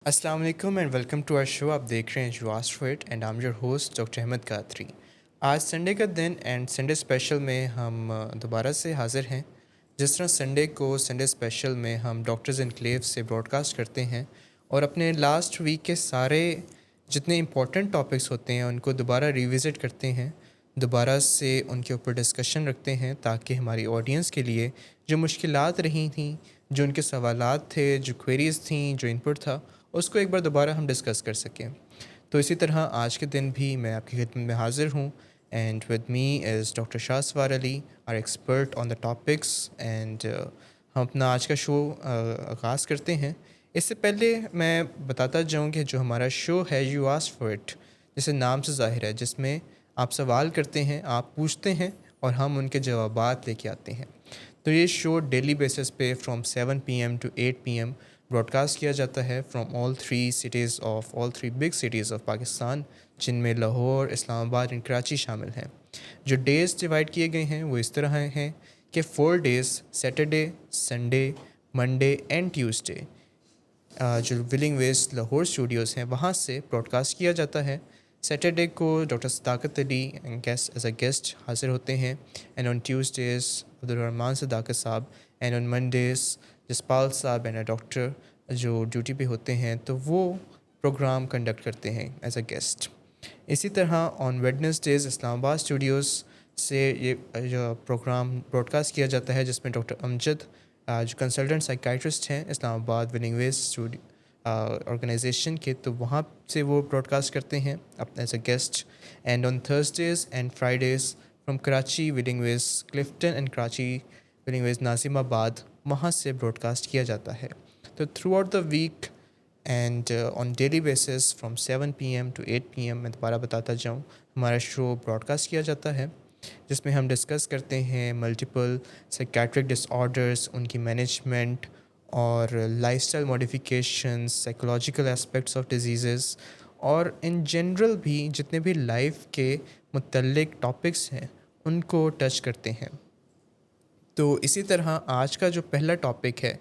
السلام علیکم and welcome to our show. آپ دیکھ رہے ہیں you asked for it and I am your host doctor Ahmed Qadri. آج سنڈے کا دن اینڈ سنڈے اسپیشل میں ہم دوبارہ سے حاضر ہیں. جس طرح سنڈے کو سنڈے اسپیشل میں ہم ڈاکٹرز انکلیو سے براڈ کاسٹ کرتے ہیں اور اپنے لاسٹ ویک کے سارے جتنے امپورٹنٹ ٹاپکس ہوتے ہیں ان کو دوبارہ ریوزٹ کرتے ہیں, دوبارہ سے ان کے اوپر ڈسکشن رکھتے ہیں تاکہ ہماری آڈینس کے لیے جو مشکلات رہی تھیں, جو ان کے سوالات تھے, جو کوئریز تھیں, جو انپٹ تھا, اس کو ایک بار دوبارہ ہم ڈسکس کر سکیں. تو اسی طرح آج کے دن بھی میں آپ کی خدمت میں حاضر ہوں and with me is doctor Shah Sawar Ali are expert on the topics. And ہم اپنا آج کا شو آغاز کرتے ہیں. اس سے پہلے میں بتاتا جاؤں کہ جو ہمارا شو ہے یو آسک فار اٹ, جسے نام سے ظاہر ہے, جس میں آپ سوال کرتے ہیں, آپ پوچھتے ہیں اور ہم ان کے جوابات لے کے آتے ہیں. تو یہ شو ڈیلی بیسس پہ from 7 PM to 8 PM broadcast کیا جاتا ہے from all 3 cities of all 3 big cities of Pakistan, جن میں لاہور, اسلام آباد اینڈ کراچی شامل ہیں. جو ڈیز ڈیوائڈ کیے گئے ہیں وہ اس طرح ہیں کہ 4 days Saturday, Sunday, Monday and Tuesday جو ولنگ ویز لاہور اسٹوڈیوز ہیں وہاں سے براڈ کاسٹ کیا جاتا ہے. سیٹرڈے کو doctor Sadaqat Ali as a guest حاضر ہوتے ہیں اینڈ آن ٹیوزڈیز عبدالرحمان صداقت صاحب اینڈ آن منڈیز جسپال صاحب اینڈ اے ڈاکٹر جو ڈیوٹی پہ ہوتے ہیں تو وہ پروگرام کنڈکٹ کرتے ہیں ایز اے گیسٹ. اسی طرح آن ویڈنسڈیز اسلام آباد اسٹوڈیوز سے یہ جو پروگرام براڈ کاسٹ کیا جاتا ہے جس میں ڈاکٹر امجد جو کنسلٹنٹ سائیکائٹرسٹ ہیں اسلام آباد ولنگ ویز آرگنائزیشن کے, تو وہاں سے وہ براڈ کاسٹ کرتے ہیں اپنے as a guest. And on Thursdays and Fridays from Karachi Welling Ways Clifton and Karachi Welling Ways Nazimabad, وہاں سے براڈ کاسٹ کیا جاتا ہے. تو throughout the week and on daily basis from 7 PM to 8 PM میں دوبارہ بتاتا جاؤں ہمارا شو براڈ کاسٹ کیا جاتا ہے جس میں ہم ڈسکس کرتے ہیں ملٹیپل سائیکیٹرک ڈس آرڈرس, ان کی مینجمنٹ اور lifestyle modifications, psychological aspects of diseases اور ان جنرل بھی جتنے بھی لائف کے متعلق ٹاپکس ہیں ان کو ٹچ کرتے ہیں. تو اسی طرح آج کا جو پہلا ٹاپک ہے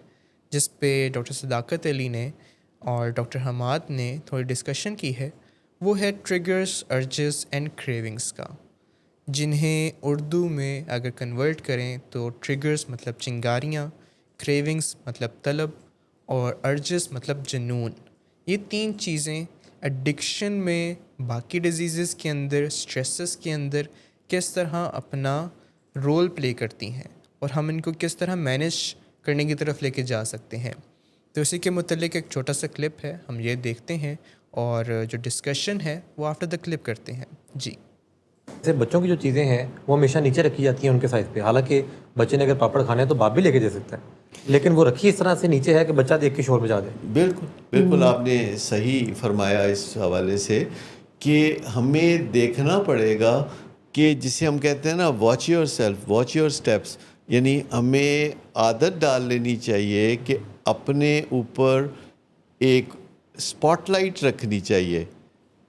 جس پہ ڈاکٹر صداقت علی نے اور ڈاکٹر حماد نے تھوڑی ڈسکشن کی ہے وہ ہے ٹریگرز, ارجز اینڈ کریونگس کا, جنہیں اردو میں اگر کنورٹ کریں تو ٹریگرز مطلب چنگاریاں, کریونگس مطلب طلب اور ارجز مطلب جنون. یہ 3 چیزیں ایڈکشن میں, باقی ڈیزیزز کے اندر, اسٹریسز کے اندر کس طرح اپنا رول پلے کرتی ہیں اور ہم ان کو کس طرح مینیج کرنے کی طرف لے کے جا سکتے ہیں. تو اسی کے متعلق ایک چھوٹا سا کلپ ہے, ہم یہ دیکھتے ہیں اور جو ڈسکشن ہے وہ آفٹر دا کلپ کرتے ہیں. جی, جیسے بچوں کی جو چیزیں ہیں وہ ہمیشہ نیچے رکھی جاتی ہیں ان کے سائز پہ, حالانکہ بچے نے اگر پاپڑ کھانے ہیں تو باپ بھی لے کے دے سکتا ہے, لیکن وہ رکھی اس طرح سے نیچے ہے کہ بچہ دیکھ کے شور مچا دے. بالکل بالکل آپ نے صحیح فرمایا اس حوالے سے کہ ہمیں دیکھنا پڑے گا کہ جسے ہم کہتے ہیں نا watch your self, watch your steps, یعنی ہمیں عادت ڈال لینی چاہیے کہ اپنے اوپر ایک اسپاٹ لائٹ رکھنی چاہیے.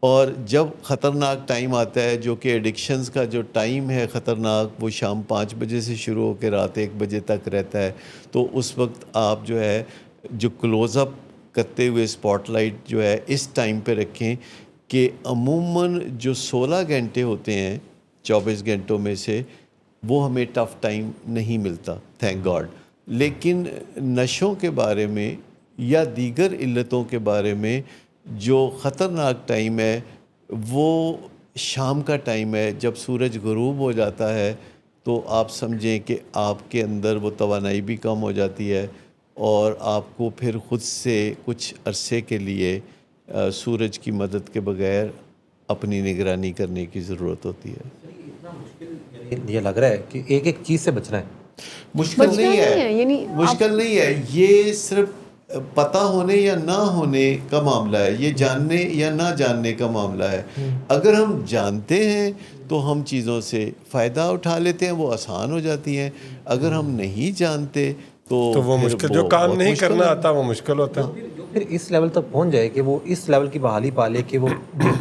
اور جب خطرناک ٹائم آتا ہے جو کہ ایڈکشنز کا جو ٹائم ہے خطرناک, وہ شام 5 بجے سے شروع ہو کے رات 1 بجے تک رہتا ہے, تو اس وقت آپ جو ہے جو کلوز اپ کرتے ہوئے اسپاٹ لائٹ جو ہے اس ٹائم پہ رکھیں کہ عموماً جو 16 گھنٹے ہوتے ہیں 24 گھنٹوں میں سے وہ ہمیں ٹف ٹائم نہیں ملتا, تھینک گاڈ. لیکن نشوں کے بارے میں یا دیگر علتوں کے بارے میں جو خطرناک ٹائم ہے وہ شام کا ٹائم ہے, جب سورج غروب ہو جاتا ہے تو آپ سمجھیں کہ آپ کے اندر وہ توانائی بھی کم ہو جاتی ہے اور آپ کو پھر خود سے کچھ عرصے کے لیے سورج کی مدد کے بغیر اپنی نگرانی کرنے کی ضرورت ہوتی ہے. یہ لگ رہا ہے کہ ایک ایک چیز سے بچنا ہے. مشکل نہیں ہے, مشکل نہیں ہے, یہ صرف پتہ ہونے یا نہ ہونے کا معاملہ ہے, یہ جاننے یا نہ جاننے کا معاملہ ہے. اگر ہم جانتے ہیں تو ہم چیزوں سے فائدہ اٹھا لیتے ہیں, وہ آسان ہو جاتی ہیں. اگر ہم نہیں جانتے تو وہ مشکل, جو کام نہیں کرنا آتا وہ مشکل ہوتا ہے. پھر اس لیول تک پہنچ جائے کہ وہ اس لیول کی بحالی پالے کہ وہ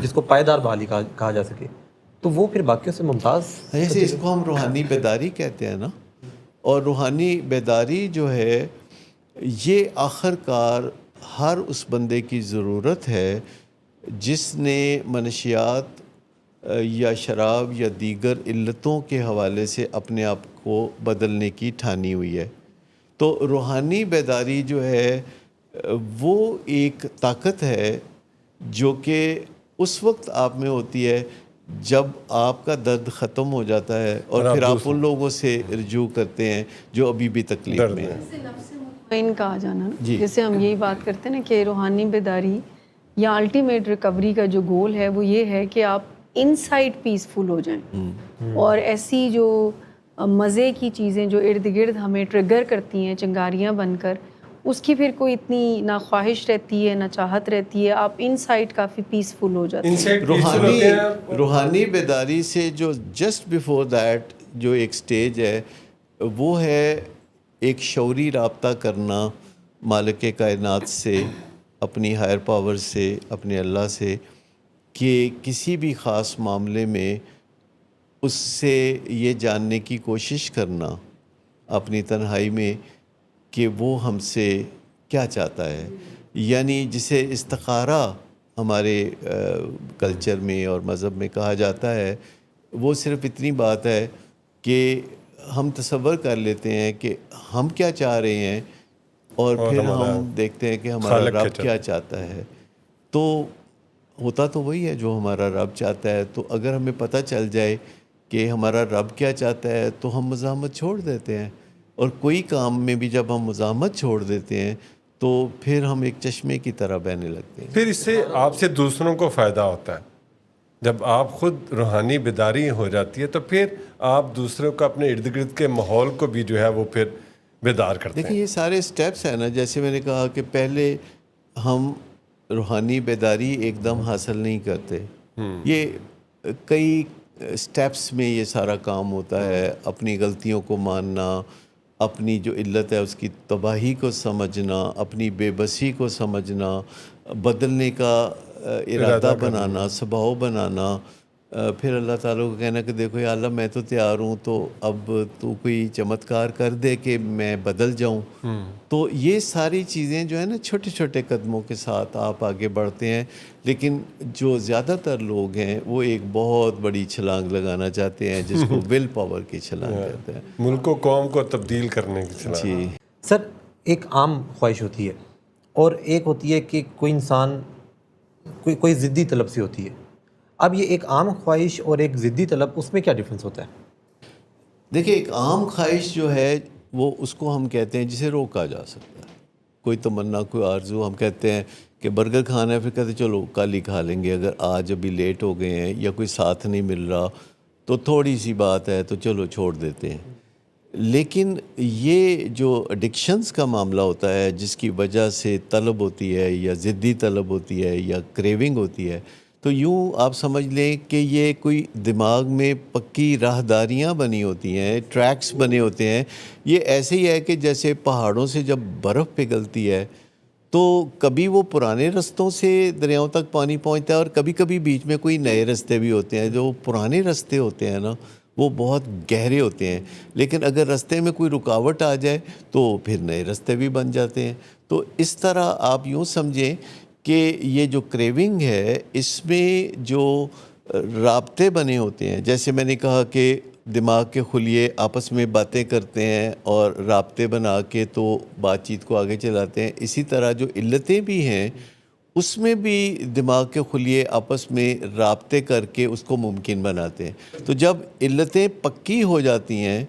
جس کو پائیدار بحالی کہا جا سکے, تو وہ پھر باقیوں سے ممتاز. ایسے اس کو ہم روحانی بیداری کہتے ہیں نا, اور روحانی بیداری جو ہے یہ آخر کار ہر اس بندے کی ضرورت ہے جس نے منشیات یا شراب یا دیگر علتوں کے حوالے سے اپنے آپ کو بدلنے کی ٹھانی ہوئی ہے. تو روحانی بیداری جو ہے وہ ایک طاقت ہے جو کہ اس وقت آپ میں ہوتی ہے جب آپ کا درد ختم ہو جاتا ہے اور پھر آپ ان لوگوں سے رجوع کرتے ہیں جو ابھی بھی تکلیف میں ہیں. مطمئن کہا جانا نا، جیسے ہم یہی بات کرتے ہیں نا کہ روحانی بیداری یا الٹیمیٹ ریکوری کا جو گول ہے وہ یہ ہے کہ آپ ان سائڈ پیسفل ہو جائیں، اور ایسی جو مزے کی چیزیں جو ارد گرد ہمیں ٹریگر کرتی ہیں چنگاریاں بن کر، اس کی پھر کوئی اتنی نہ خواہش رہتی ہے نہ چاہت رہتی ہے، آپ ان سائڈ کافی پیسفل ہو جاتے ہیں. روحانی بیداری سے جو جسٹ بیفور دیٹ جو ایک سٹیج ہے وہ ہے ایک شعوری رابطہ کرنا مالک کائنات سے، اپنی ہائر پاور سے، اپنے اللہ سے، کہ کسی بھی خاص معاملے میں اس سے یہ جاننے کی کوشش کرنا اپنی تنہائی میں کہ وہ ہم سے کیا چاہتا ہے. یعنی جسے استخارہ ہمارے کلچر میں اور مذہب میں کہا جاتا ہے، وہ صرف اتنی بات ہے کہ ہم تصور کر لیتے ہیں کہ ہم کیا چاہ رہے ہیں اور پھر ہم دیکھتے ہیں کہ ہمارا رب کیا چاہتا ہے. تو ہوتا تو وہی ہے جو ہمارا رب چاہتا ہے. تو اگر ہمیں پتہ چل جائے کہ ہمارا رب کیا چاہتا ہے تو ہم مزاحمت چھوڑ دیتے ہیں، اور کوئی کام میں بھی جب ہم مزاحمت چھوڑ دیتے ہیں تو پھر ہم ایک چشمے کی طرح بہنے لگتے ہیں. پھر اس سے آپ سے دوسروں کو فائدہ ہوتا ہے. جب آپ خود روحانی بیداری ہو جاتی ہے تو پھر آپ دوسروں کو اپنے ارد گرد کے ماحول کو بھی جو ہے وہ پھر بیدار کرتے ہیں. دیکھیں یہ سارے سٹیپس ہیں نا، جیسے میں نے کہا کہ پہلے ہم روحانی بیداری ایک دم حاصل نہیں کرتے، یہ کئی سٹیپس میں یہ سارا کام ہوتا ہے. اپنی غلطیوں کو ماننا، اپنی جو علت ہے اس کی تباہی کو سمجھنا، اپنی بے بسی کو سمجھنا، بدلنے کا ارادہ بنانا، سباؤ بنانا، پھر اللہ تعالیٰ کو کہنا کہ دیکھو یا اللہ میں تو تیار ہوں، تو اب تو کوئی چمتکار کر دے کہ میں بدل جاؤں. تو یہ ساری چیزیں جو ہے نا چھوٹے چھوٹے قدموں کے ساتھ آپ آگے بڑھتے ہیں. لیکن جو زیادہ تر لوگ ہیں وہ ایک بہت بڑی چھلانگ لگانا چاہتے ہیں جس کو ول پاور کی چھلانگ کہتے ہیں. ملک و قوم کو تبدیل کرنے کی چھلانگ. جی سر، ایک عام خواہش ہوتی ہے اور ایک ہوتی ہے کہ کوئی انسان کوئی ضدی طلب سی ہوتی ہے. اب یہ ایک عام خواہش اور ایک ضدی طلب، اس میں کیا ڈفرینس ہوتا ہے؟ دیکھیں ایک عام خواہش جو ہے وہ اس کو ہم کہتے ہیں جسے روکا جا سکتا ہے. کوئی تمنا، کوئی آرزو، ہم کہتے ہیں کہ برگر کھانا ہے، پھر کہتے ہیں چلو کل ہی کھا لیں گے، اگر آج ابھی لیٹ ہو گئے ہیں یا کوئی ساتھ نہیں مل رہا تو تھوڑی سی بات ہے تو چلو چھوڑ دیتے ہیں. لیکن یہ جو ایڈکشنز کا معاملہ ہوتا ہے جس کی وجہ سے طلب ہوتی ہے یا ضدی طلب ہوتی ہے یا کریونگ ہوتی ہے، تو یوں آپ سمجھ لیں کہ یہ کوئی دماغ میں پکی راہداریاں بنی ہوتی ہیں، ٹریکس بنے ہوتے ہیں. یہ ایسے ہی ہے کہ جیسے پہاڑوں سے جب برف پگھلتی ہے تو کبھی وہ پرانے رستوں سے دریاؤں تک پانی پہنچتا ہے، اور کبھی کبھی بیچ میں کوئی نئے رستے بھی ہوتے ہیں. جو پرانے رستے ہوتے ہیں نا وہ بہت گہرے ہوتے ہیں، لیکن اگر رستے میں کوئی رکاوٹ آ جائے تو پھر نئے رستے بھی بن جاتے ہیں. تو اس طرح آپ یوں سمجھیں کہ یہ جو کریونگ ہے اس میں جو رابطے بنے ہوتے ہیں، جیسے میں نے کہا کہ دماغ کے خلیے آپس میں باتیں کرتے ہیں اور رابطے بنا کے تو بات چیت کو آگے چلاتے ہیں، اسی طرح جو علتیں بھی ہیں اس میں بھی دماغ کے خلیے آپس میں رابطے کر کے اس کو ممکن بناتے ہیں. تو جب علتیں پکی ہو جاتی ہیں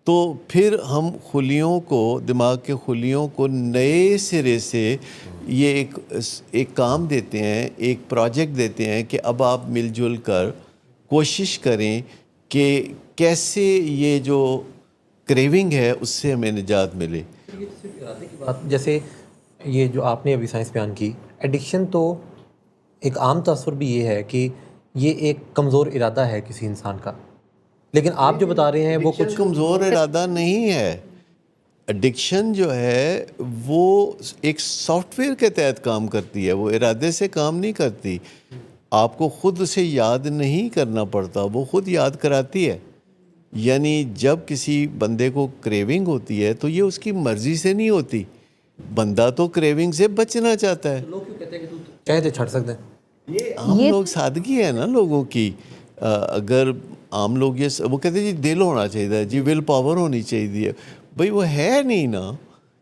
تو پھر ہم خلیوں کو، دماغ کے خلیوں کو نئے سرے سے یہ ایک کام دیتے ہیں، ایک پروجیکٹ دیتے ہیں کہ اب آپ مل جل کر کوشش کریں کہ کیسے یہ جو کریونگ ہے اس سے ہمیں نجات ملے. جیسے یہ جو آپ نے ابھی سائنس بیان کی، ایڈکشن، تو ایک عام تصور بھی یہ ہے کہ یہ ایک کمزور ارادہ ہے کسی انسان کا، لیکن آپ جو بتا رہے ہیں وہ کچھ کمزور ارادہ نہیں ہے. ایڈکشن جو ہے وہ ایک سافٹ ویئر کے تحت کام کرتی ہے، وہ ارادے سے کام نہیں کرتی. آپ کو خود اسے یاد نہیں کرنا پڑتا، وہ خود یاد کراتی ہے. یعنی جب کسی بندے کو کریونگ ہوتی ہے تو یہ اس کی مرضی سے نہیں ہوتی، بندہ تو کریونگ سے بچنا چاہتا ہے. لوگ کیوں کہتے ہیں کہ تو چاہے تو چھڑ سکتے ہیں؟ یہ عام لوگ سادگی ہے نا لوگوں کی. اگر عام لوگ یہ وہ کہتے ہیں جی دل ہونا چاہیے جی ول پاور ہونی چاہیے. بھائی وہ ہے نہیں نا,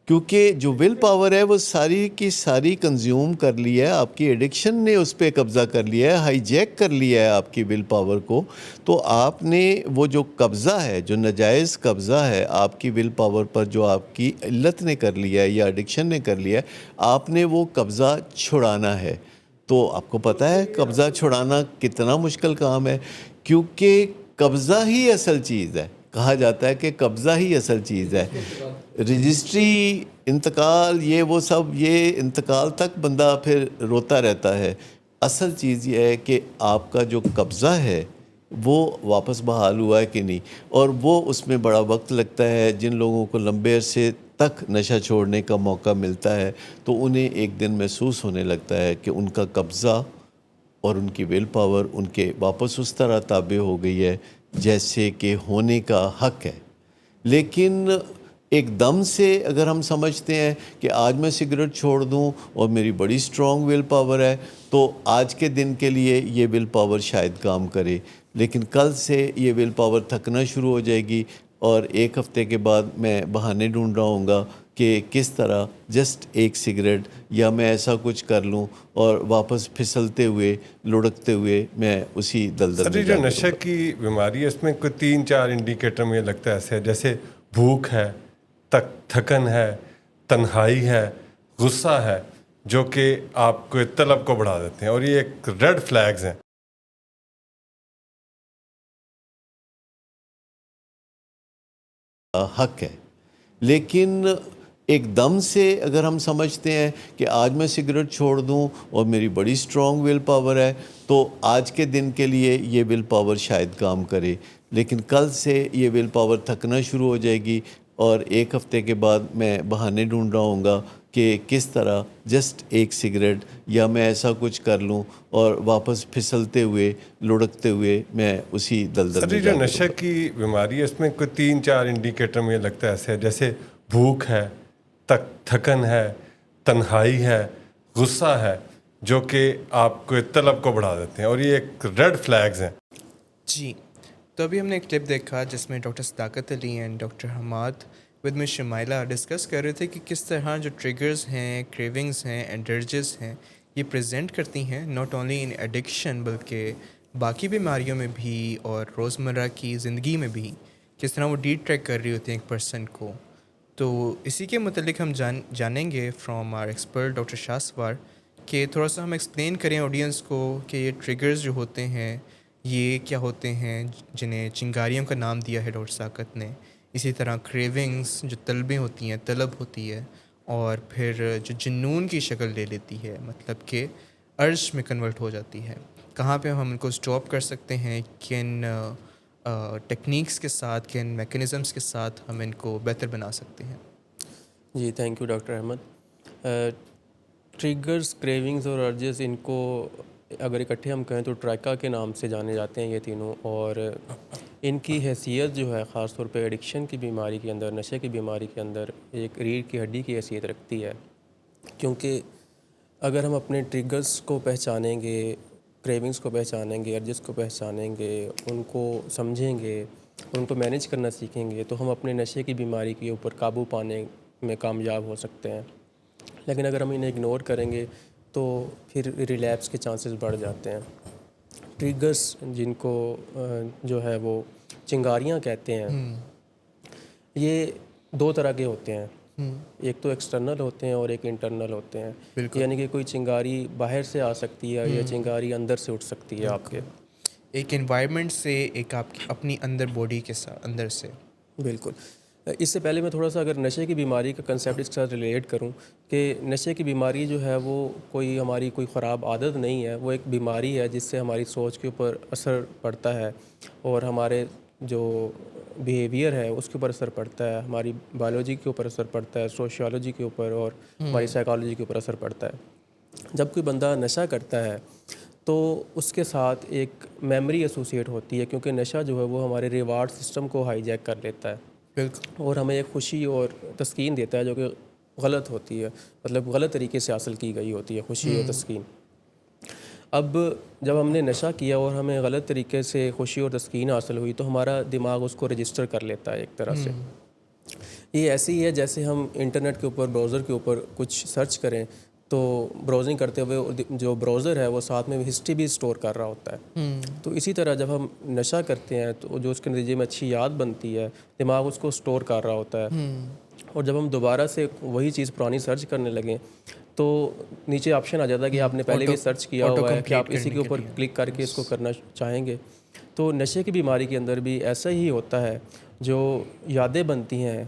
کیونکہ جو ول پاور ہے وہ ساری کی ساری کنزیوم کر لی ہے, آپ کی ایڈکشن نے اس پہ قبضہ کر لیا ہے, ہائی جیک کر لیا ہے آپ کی ول پاور کو. تو آپ نے وہ جو قبضہ ہے, جو ناجائز قبضہ ہے آپ کی ول پاور پر, جو آپ کی علت نے کر لیا ہے یا ایڈکشن نے کر لیا ہے, آپ نے وہ قبضہ چھڑانا ہے. تو آپ کو پتہ ہے قبضہ چھڑانا کتنا مشکل کام ہے, کیونکہ قبضہ ہی اصل چیز ہے. کہا جاتا ہے کہ قبضہ ہی اصل چیز ہے. رجسٹری, انتقال, یہ وہ سب, یہ انتقال تک بندہ پھر روتا رہتا ہے. اصل چیز یہ ہے کہ آپ کا جو قبضہ ہے وہ واپس بحال ہوا ہے کہ نہیں. اور وہ اس میں بڑا وقت لگتا ہے. جن لوگوں کو لمبے عرصے تک نشہ چھوڑنے کا موقع ملتا ہے تو انہیں ایک دن محسوس ہونے لگتا ہے کہ ان کا قبضہ اور ان کی ول پاور ان کے واپس اس طرح تابع ہو گئی ہے جیسے کہ ہونے کا حق ہے. لیکن ایک دم سے اگر ہم سمجھتے ہیں کہ آج میں سگریٹ چھوڑ دوں اور میری بڑی اسٹرانگ ول پاور ہے تو آج کے دن کے لیے یہ ول پاور شاید کام کرے, لیکن کل سے یہ ول پاور تھکنا شروع ہو جائے گی اور ایک ہفتے کے بعد میں بہانے ڈھونڈ رہا ہوں گا کہ کس طرح جسٹ ایک سگریٹ یا میں ایسا کچھ کر لوں اور واپس پھسلتے ہوئے لڑکتے ہوئے میں اسی دلدل میں سر جو نشے کی بیماری ہے اس میں کوئی 3-4 انڈیکیٹر مجھے لگتا ہے ایسے ہے, جیسے بھوک ہے, تھکن ہے, تنہائی ہے, غصہ ہے, جو کہ آپ کو طلب کو بڑھا دیتے ہیں, اور یہ ایک ریڈ فلیگز ہیں. حق ہے. لیکن ایک دم سے اگر ہم سمجھتے ہیں کہ آج میں سگریٹ چھوڑ دوں اور میری بڑی اسٹرانگ ول پاور ہے تو آج کے دن کے لیے یہ ول پاور شاید کام کرے, لیکن کل سے یہ ول پاور تھکنا شروع ہو جائے گی اور ایک ہفتے کے بعد میں بہانے ڈھونڈ رہا ہوں گا کہ کس طرح جسٹ ایک سگریٹ یا میں ایسا کچھ کر لوں اور واپس پھسلتے ہوئے لڑکتے ہوئے میں اسی دلدل سر میں جو نشے کی بیماری ہے اس میں کوئی 3-4 انڈیکیٹر مجھے لگتا ہے ایسے ہے, جیسے بھوک ہے, تھکن ہے, تنہائی ہے, غصہ ہے, جو کہ آپ کو طلب کو بڑھا دیتے ہیں, اور یہ ایک ریڈ فلیگز ہیں. جی, تو ابھی ہم نے ایک کلپ دیکھا جس میں doctor Sadaqat Ali and doctor Hammad with miss Shumaila discuss کر رہے تھے کہ کس طرح جو ٹریگرز ہیں, کریونگز ہیں اینڈ ارجز ہیں یہ پریزنٹ کرتی ہیں ناٹ اونلی ان ایڈکشن بلکہ باقی بیماریوں میں بھی اور روزمرہ کی زندگی میں بھی, کس طرح وہ ڈی ٹریک کر رہی ہوتی ہیں ایک پرسن کو. تو اسی کے متعلق ہم جانیں گے from are expert doctor Shah سوار کہ تھوڑا سا ہم ایکسپلین کریں آڈینس کو کہ یہ ٹریگرز جو ہوتے ہیں یہ کیا ہوتے ہیں, جنہیں چنگاریوں کا نام دیا ہے ڈاکٹر صداقت نے. اسی طرح کریونگز جو طلبیں ہوتی ہیں, طلب ہوتی ہے, اور پھر جو جنون کی شکل لے لیتی ہے, مطلب کہ ارج میں کنورٹ ہو جاتی ہے. کہاں پہ ہم ان کو اسٹاپ کر سکتے ہیں, کن ٹیکنیکس کے ساتھ, کن میکانزمس کے ساتھ ہم ان کو بہتر بنا سکتے ہیں. جی thank you doctor Ahmad. Triggers, cravings اور ارجز, ان کو اگر اکٹھے ہم کہیں تو ٹریکا کے نام سے جانے جاتے ہیں یہ تینوں, اور ان کی حیثیت جو ہے خاص طور پہ ایڈکشن کی بیماری کے اندر, نشے کی بیماری کے اندر ایک ریڑھ کی ہڈی کی حیثیت رکھتی ہے. کیونکہ اگر ہم اپنے ٹریگرز کو پہچانیں گے, کریونگز کو پہچانیں گے, ارجز کو پہچانیں گے, ان کو سمجھیں گے, ان کو مینیج کرنا سیکھیں گے تو ہم اپنے نشے کی بیماری کے اوپر قابو پانے میں کامیاب ہو سکتے ہیں. لیکن اگر ہم انہیں اگنور کریں گے تو پھر ریلیپس کے چانسز بڑھ جاتے ہیں. ٹریگرز جن کو جو ہے وہ چنگاریاں کہتے ہیں, یہ 2 طرح کے ہوتے ہیں. ایک تو ایکسٹرنل ہوتے ہیں اور ایک انٹرنل ہوتے ہیں. یعنی کہ کوئی چنگاری باہر سے آ سکتی ہے یا چنگاری اندر سے اٹھ سکتی ہے آپ کے, ایک انوائرمنٹ سے, ایک آپ کی اپنی اندر باڈی کے ساتھ اندر سے. بالکل. اس سے پہلے میں تھوڑا سا اگر نشے کی بیماری کا کنسیپٹ اس کے ساتھ ریلیٹ کروں کہ نشے کی بیماری جو ہے وہ کوئی ہماری کوئی خراب عادت نہیں ہے, وہ ایک بیماری ہے جس سے ہماری سوچ کے اوپر اثر پڑتا ہے اور ہمارے جو بیہیویئر ہے اس کے اوپر اثر پڑتا ہے, ہماری بایولوجی کے اوپر اثر پڑتا ہے, سوشیالوجی کے اوپر اور ہماری سائیکالوجی کے اوپر اثر پڑتا ہے. جب کوئی بندہ نشہ کرتا ہے تو اس کے ساتھ ایک میموری ایسوسیٹ ہوتی ہے, کیونکہ نشہ جو ہے وہ ہمارے ریوارڈ سسٹم کو ہائی جیک کر لیتا ہے بالکل, اور ہمیں ایک خوشی اور تسکین دیتا ہے جو کہ غلط ہوتی ہے، مطلب غلط طریقے سے حاصل کی گئی ہوتی ہے خوشی اور تسکین۔ اب جب ہم نے نشہ کیا اور ہمیں غلط طریقے سے خوشی اور تسکین حاصل ہوئی تو ہمارا دماغ اس کو رجسٹر کر لیتا ہے ایک طرح سے۔ یہ ایسی ہی ہے جیسے ہم انٹرنیٹ کے اوپر براؤزر کے اوپر کچھ سرچ کریں تو براؤزنگ کرتے ہوئے جو براؤزر ہے وہ ساتھ میں ہسٹری بھی اسٹور کر رہا ہوتا ہے۔ تو اسی طرح جب ہم نشہ کرتے ہیں تو جو اس کے نتیجے میں اچھی یاد بنتی ہے، دماغ اس کو اسٹور کر رہا ہوتا ہے، اور جب ہم دوبارہ سے وہی چیز پرانی سرچ کرنے لگیں تو نیچے آپشن آ جاتا ہے کہ آپ نے پہلے بھی سرچ کیا ہوا ہے کہ آپ اسی کے اوپر کلک کر کے اس کو کرنا چاہیں گے۔ تو نشے کی بیماری کے اندر بھی ایسا ہی ہوتا ہے، جو یادیں بنتی ہیں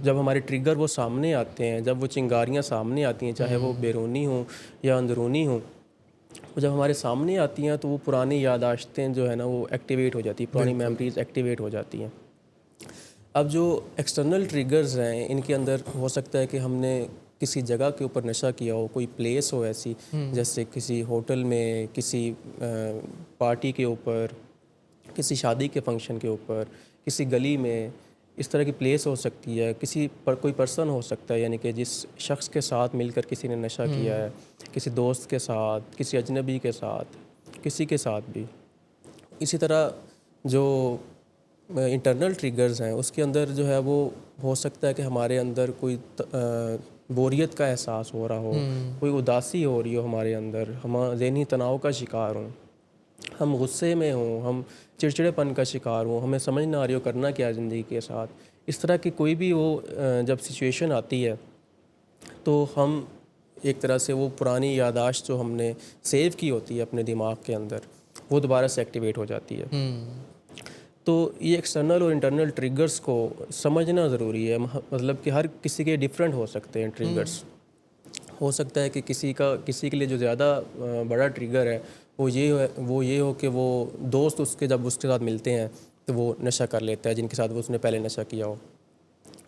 جب ہمارے ٹریگر وہ سامنے آتے ہیں، جب وہ چنگاریاں سامنے آتی ہیں، چاہے وہ بیرونی ہوں یا اندرونی ہوں، وہ جب ہمارے سامنے آتی ہیں تو وہ پرانی یادداشتیں جو ہے نا وہ ایکٹیویٹ ہو جاتی ہیں، پرانی میموریز ایکٹیویٹ ہو جاتی ہیں۔ اب جو ایکسٹرنل ٹریگرز ہیں ان کے اندر ہو سکتا ہے کہ ہم نے کسی جگہ کے اوپر نشہ کیا ہو، کوئی پلیس ہو ایسی، جیسے کسی ہوٹل میں، کسی پارٹی کے اوپر، کسی شادی کے فنکشن کے اوپر، کسی گلی میں، اس طرح کی پلیس ہو سکتی ہے، کسی پر کوئی پرسن ہو سکتا ہے، یعنی کہ جس شخص کے ساتھ مل کر کسی نے نشہ کیا ہے، کسی دوست کے ساتھ، کسی اجنبی کے ساتھ، کسی کے ساتھ بھی۔ اسی طرح جو انٹرنل ٹریگرز ہیں اس کے اندر جو ہے وہ ہو سکتا ہے کہ ہمارے اندر کوئی بوریت کا احساس ہو رہا ہو، کوئی اداسی ہو رہی ہو ہمارے اندر، ہم ذہنی تناؤ کا شکار ہوں، ہم غصے میں ہوں، ہم چڑچڑے پن کا شکار ہوں، ہمیں سمجھ نہ آ رہی ہو کرنا کیا زندگی کے ساتھ۔ اس طرح کی کوئی بھی وہ جب سچویشن آتی ہے تو ہم ایک طرح سے وہ پرانی یادداشت جو ہم نے سیو کی ہوتی ہے اپنے دماغ کے اندر وہ دوبارہ سے ایکٹیویٹ ہو جاتی ہے۔ تو یہ ایکسٹرنل اور انٹرنل ٹریگرز کو سمجھنا ضروری ہے، مطلب کہ ہر کسی کے ڈیفرنٹ ہو سکتے ہیں ٹریگرز۔ ہو سکتا ہے کہ کسی کے لیے جو زیادہ بڑا ٹریگر ہے وہ یہ ہو کہ وہ دوست جب اس کے ساتھ ملتے ہیں تو وہ نشہ کر لیتا ہے جن کے ساتھ وہ اس نے پہلے نشہ کیا ہو،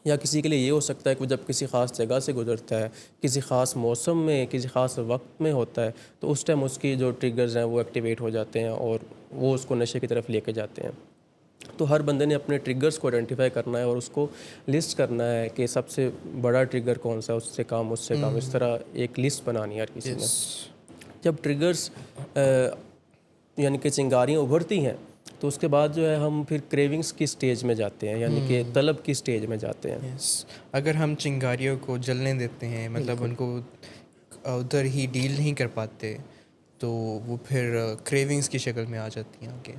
یا کسی کے لیے یہ ہو سکتا ہے کہ وہ جب کسی خاص جگہ سے گزرتا ہے، کسی خاص موسم میں، کسی خاص وقت میں ہوتا ہے تو اس ٹائم اس کی جو ٹریگرز ہیں وہ ایکٹیویٹ ہو جاتے ہیں اور وہ اس کو نشے کی طرف لے کے جاتے ہیں۔ تو ہر بندے نے اپنے ٹریگرز کو آئیڈینٹیفائی کرنا ہے اور اس کو لسٹ کرنا ہے کہ سب سے بڑا ٹریگر کون سا ہے، اس سے کام، اس طرح ایک لسٹ بنانی ہے ہر کسی نے۔ جب ٹریگرز یعنی کہ چنگاریاں ابھرتی ہیں تو اس کے بعد جو ہے ہم پھر کریونگز کی سٹیج میں جاتے ہیں، یعنی کہ طلب کی سٹیج میں جاتے ہیں۔ اگر ہم چنگاریوں کو جلنے دیتے ہیں، مطلب ان کو ادھر ہی ڈیل نہیں کر پاتے تو وہ پھر کریونگز کی شکل میں آ جاتی ہیں آگے۔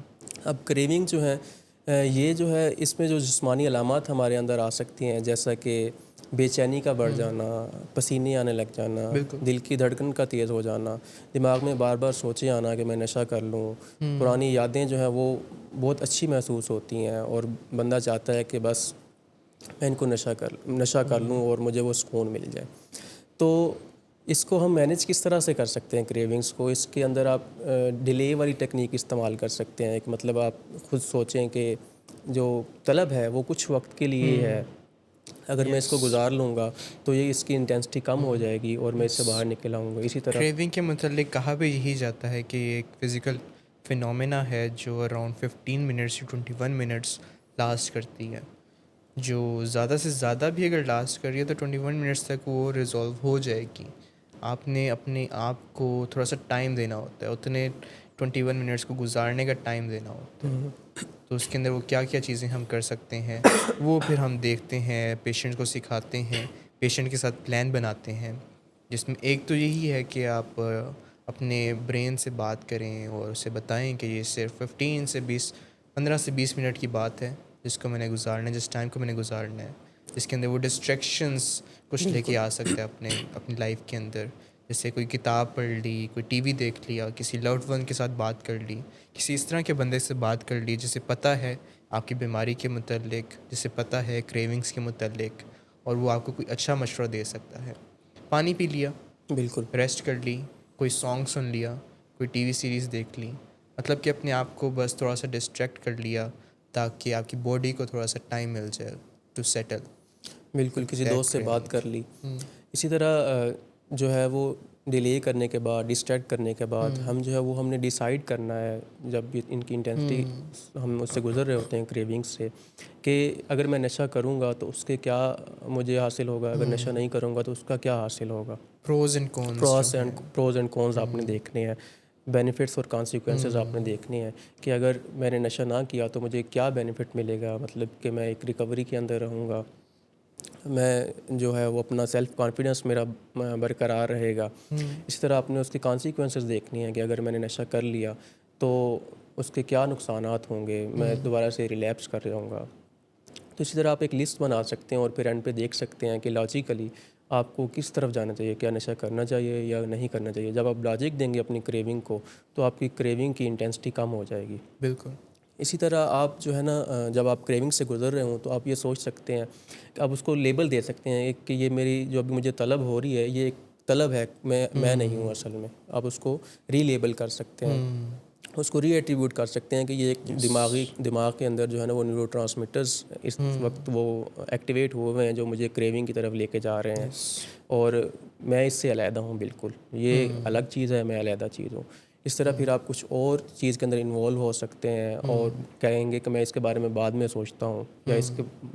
اب کریونگ جو ہے یہ جو ہے اس میں جو جسمانی علامات ہمارے اندر آ سکتی ہیں، جیسا کہ بے چینی کا بڑھ جانا، پسینے آنے لگ جانا، دل کی دھڑکن کا تیز ہو جانا، دماغ میں بار بار سوچیں آنا کہ میں نشہ کر لوں، پرانی یادیں جو ہیں وہ بہت اچھی محسوس ہوتی ہیں اور بندہ چاہتا ہے کہ بس میں ان کو نشہ کر لوں اور مجھے وہ سکون مل جائے۔ تو اس کو ہم مینیج کس طرح سے کر سکتے ہیں کریونگز کو؟ اس کے اندر آپ ڈیلے والی ٹیکنیک استعمال کر سکتے ہیں۔ ایک مطلب آپ خود سوچیں کہ جو طلب ہے وہ کچھ وقت کے لیے ہے، اگر میں اس کو گزار لوں گا تو یہ اس کی انٹینسٹی کم ہو جائے گی اور میں اس سے باہر نکل آؤں گا۔ اسی طرح کریونگ کے متعلق کہا بھی یہی جاتا ہے کہ ایک فزیکل فینومینا ہے جو اراؤنڈ 15 منٹس 21 منٹس لاسٹ کرتی ہے، جو زیادہ سے زیادہ بھی اگر لاسٹ کر رہی ہے تو 21 منٹس تک وہ ریزولو ہو جائے گی۔ آپ نے اپنے آپ کو تھوڑا سا ٹائم دینا ہوتا ہے، اتنے 21 منٹس کو گزارنے کا ٹائم دینا ہوتا ہے۔ تو اس کے اندر وہ کیا کیا چیزیں ہم کر سکتے ہیں وہ پھر ہم دیکھتے ہیں، پیشنٹ کو سکھاتے ہیں، پیشنٹ کے ساتھ پلان بناتے ہیں، جس میں ایک تو یہی ہے کہ آپ اپنے برین سے بات کریں اور اسے بتائیں کہ یہ صرف 15 سے 20 منٹ کی بات ہے جس کو میں نے گزارنا ہے، جس ٹائم کو میں نے گزارنا ہے، جس کے اندر وہ ڈسٹریکشنز کچھ لے کے آ سکتا ہے اپنی لائف کے اندر، جیسے کوئی کتاب پڑھ لی، کوئی ٹی وی دیکھ لیا، کسی لوڈ ون کے ساتھ بات کر لی، کسی اس طرح کے بندے سے بات کر لی جسے پتہ ہے آپ کی بیماری کے متعلق، جسے پتہ ہے کریونگز کے متعلق، اور وہ آپ کو کوئی اچھا مشورہ دے سکتا ہے۔ پانی پی لیا، بالکل ریسٹ کر لی، کوئی سانگ سن لیا، کوئی ٹی وی سیریز دیکھ لی، مطلب کہ اپنے آپ کو بس تھوڑا سا ڈسٹریکٹ کر لیا تاکہ آپ کی باڈی کو تھوڑا سا ٹائم مل جائے ٹو سیٹل۔ بالکل، کسی دوست سے بات کر لی۔ اسی طرح جو ہے وہ ڈیلے کرنے کے بعد, ڈسٹریکٹ کرنے کے بعد ہم جو ہے وہ ہم نے ڈیسائیڈ کرنا ہے جب بھی ان کی انٹینسٹی ہم اس سے گزر رہے ہوتے ہیں کریونگس سے, کہ اگر میں نشہ کروں گا تو اس کے کیا مجھے حاصل ہوگا, اگر نشہ نہیں کروں گا تو اس کا کیا حاصل ہوگا. Pros and pros and cons آپ نے دیکھنے ہیں, بینیفٹس اور کانسیکوینسز آپ نے دیکھنے ہیں کہ اگر میں نے نشہ نہ کیا تو مجھے کیا بینیفٹ ملے گا, مطلب کہ میں ایک ریکوری کے اندر رہوں گا, میں جو ہے وہ اپنا سیلف کانفیڈنس میرا برقرار رہے گا. اسی طرح آپ نے اس کی کانسیکوینسز دیکھنی ہیں کہ اگر میں نے نشہ کر لیا تو اس کے کیا نقصانات ہوں گے, میں دوبارہ سے ریلیپس کر رہا ہوں گا. تو اسی طرح آپ ایک لسٹ بنا سکتے ہیں اور پھر اینڈ پہ دیکھ سکتے ہیں کہ لاجیکلی آپ کو کس طرف جانا چاہیے, کیا نشہ کرنا چاہیے یا نہیں کرنا چاہیے. جب آپ لاجک دیں گے اپنی کریونگ کو تو آپ کی کریونگ کی انٹینسٹی کم ہو جائے گی. بالکل. اسی طرح آپ جو ہے نا جب آپ کریونگ سے گزر رہے ہوں تو آپ یہ سوچ سکتے ہیں کہ آپ اس کو لیبل دے سکتے ہیں کہ یہ میری جو ابھی مجھے طلب ہو رہی ہے یہ ایک طلب ہے, میں نہیں ہوں اصل میں. آپ اس کو ری لیبل کر سکتے ہیں, اس کو ری ایٹریبیوٹ کر سکتے ہیں کہ یہ ایک دماغ کے اندر جو ہے نا وہ نیورو ٹرانسمیٹرز اس وقت وہ ایکٹیویٹ ہوئے ہیں جو مجھے کریونگ کی طرف لے کے جا رہے ہیں, اور میں اس سے علیحدہ ہوں, بالکل یہ الگ چیز ہے, میں علیحدہ چیز ہوں. اس طرح پھر آپ کچھ اور چیز کے اندر انوالو ہو سکتے ہیں اور کہیں گے کہ میں اس کے بارے میں بعد میں سوچتا ہوں, یا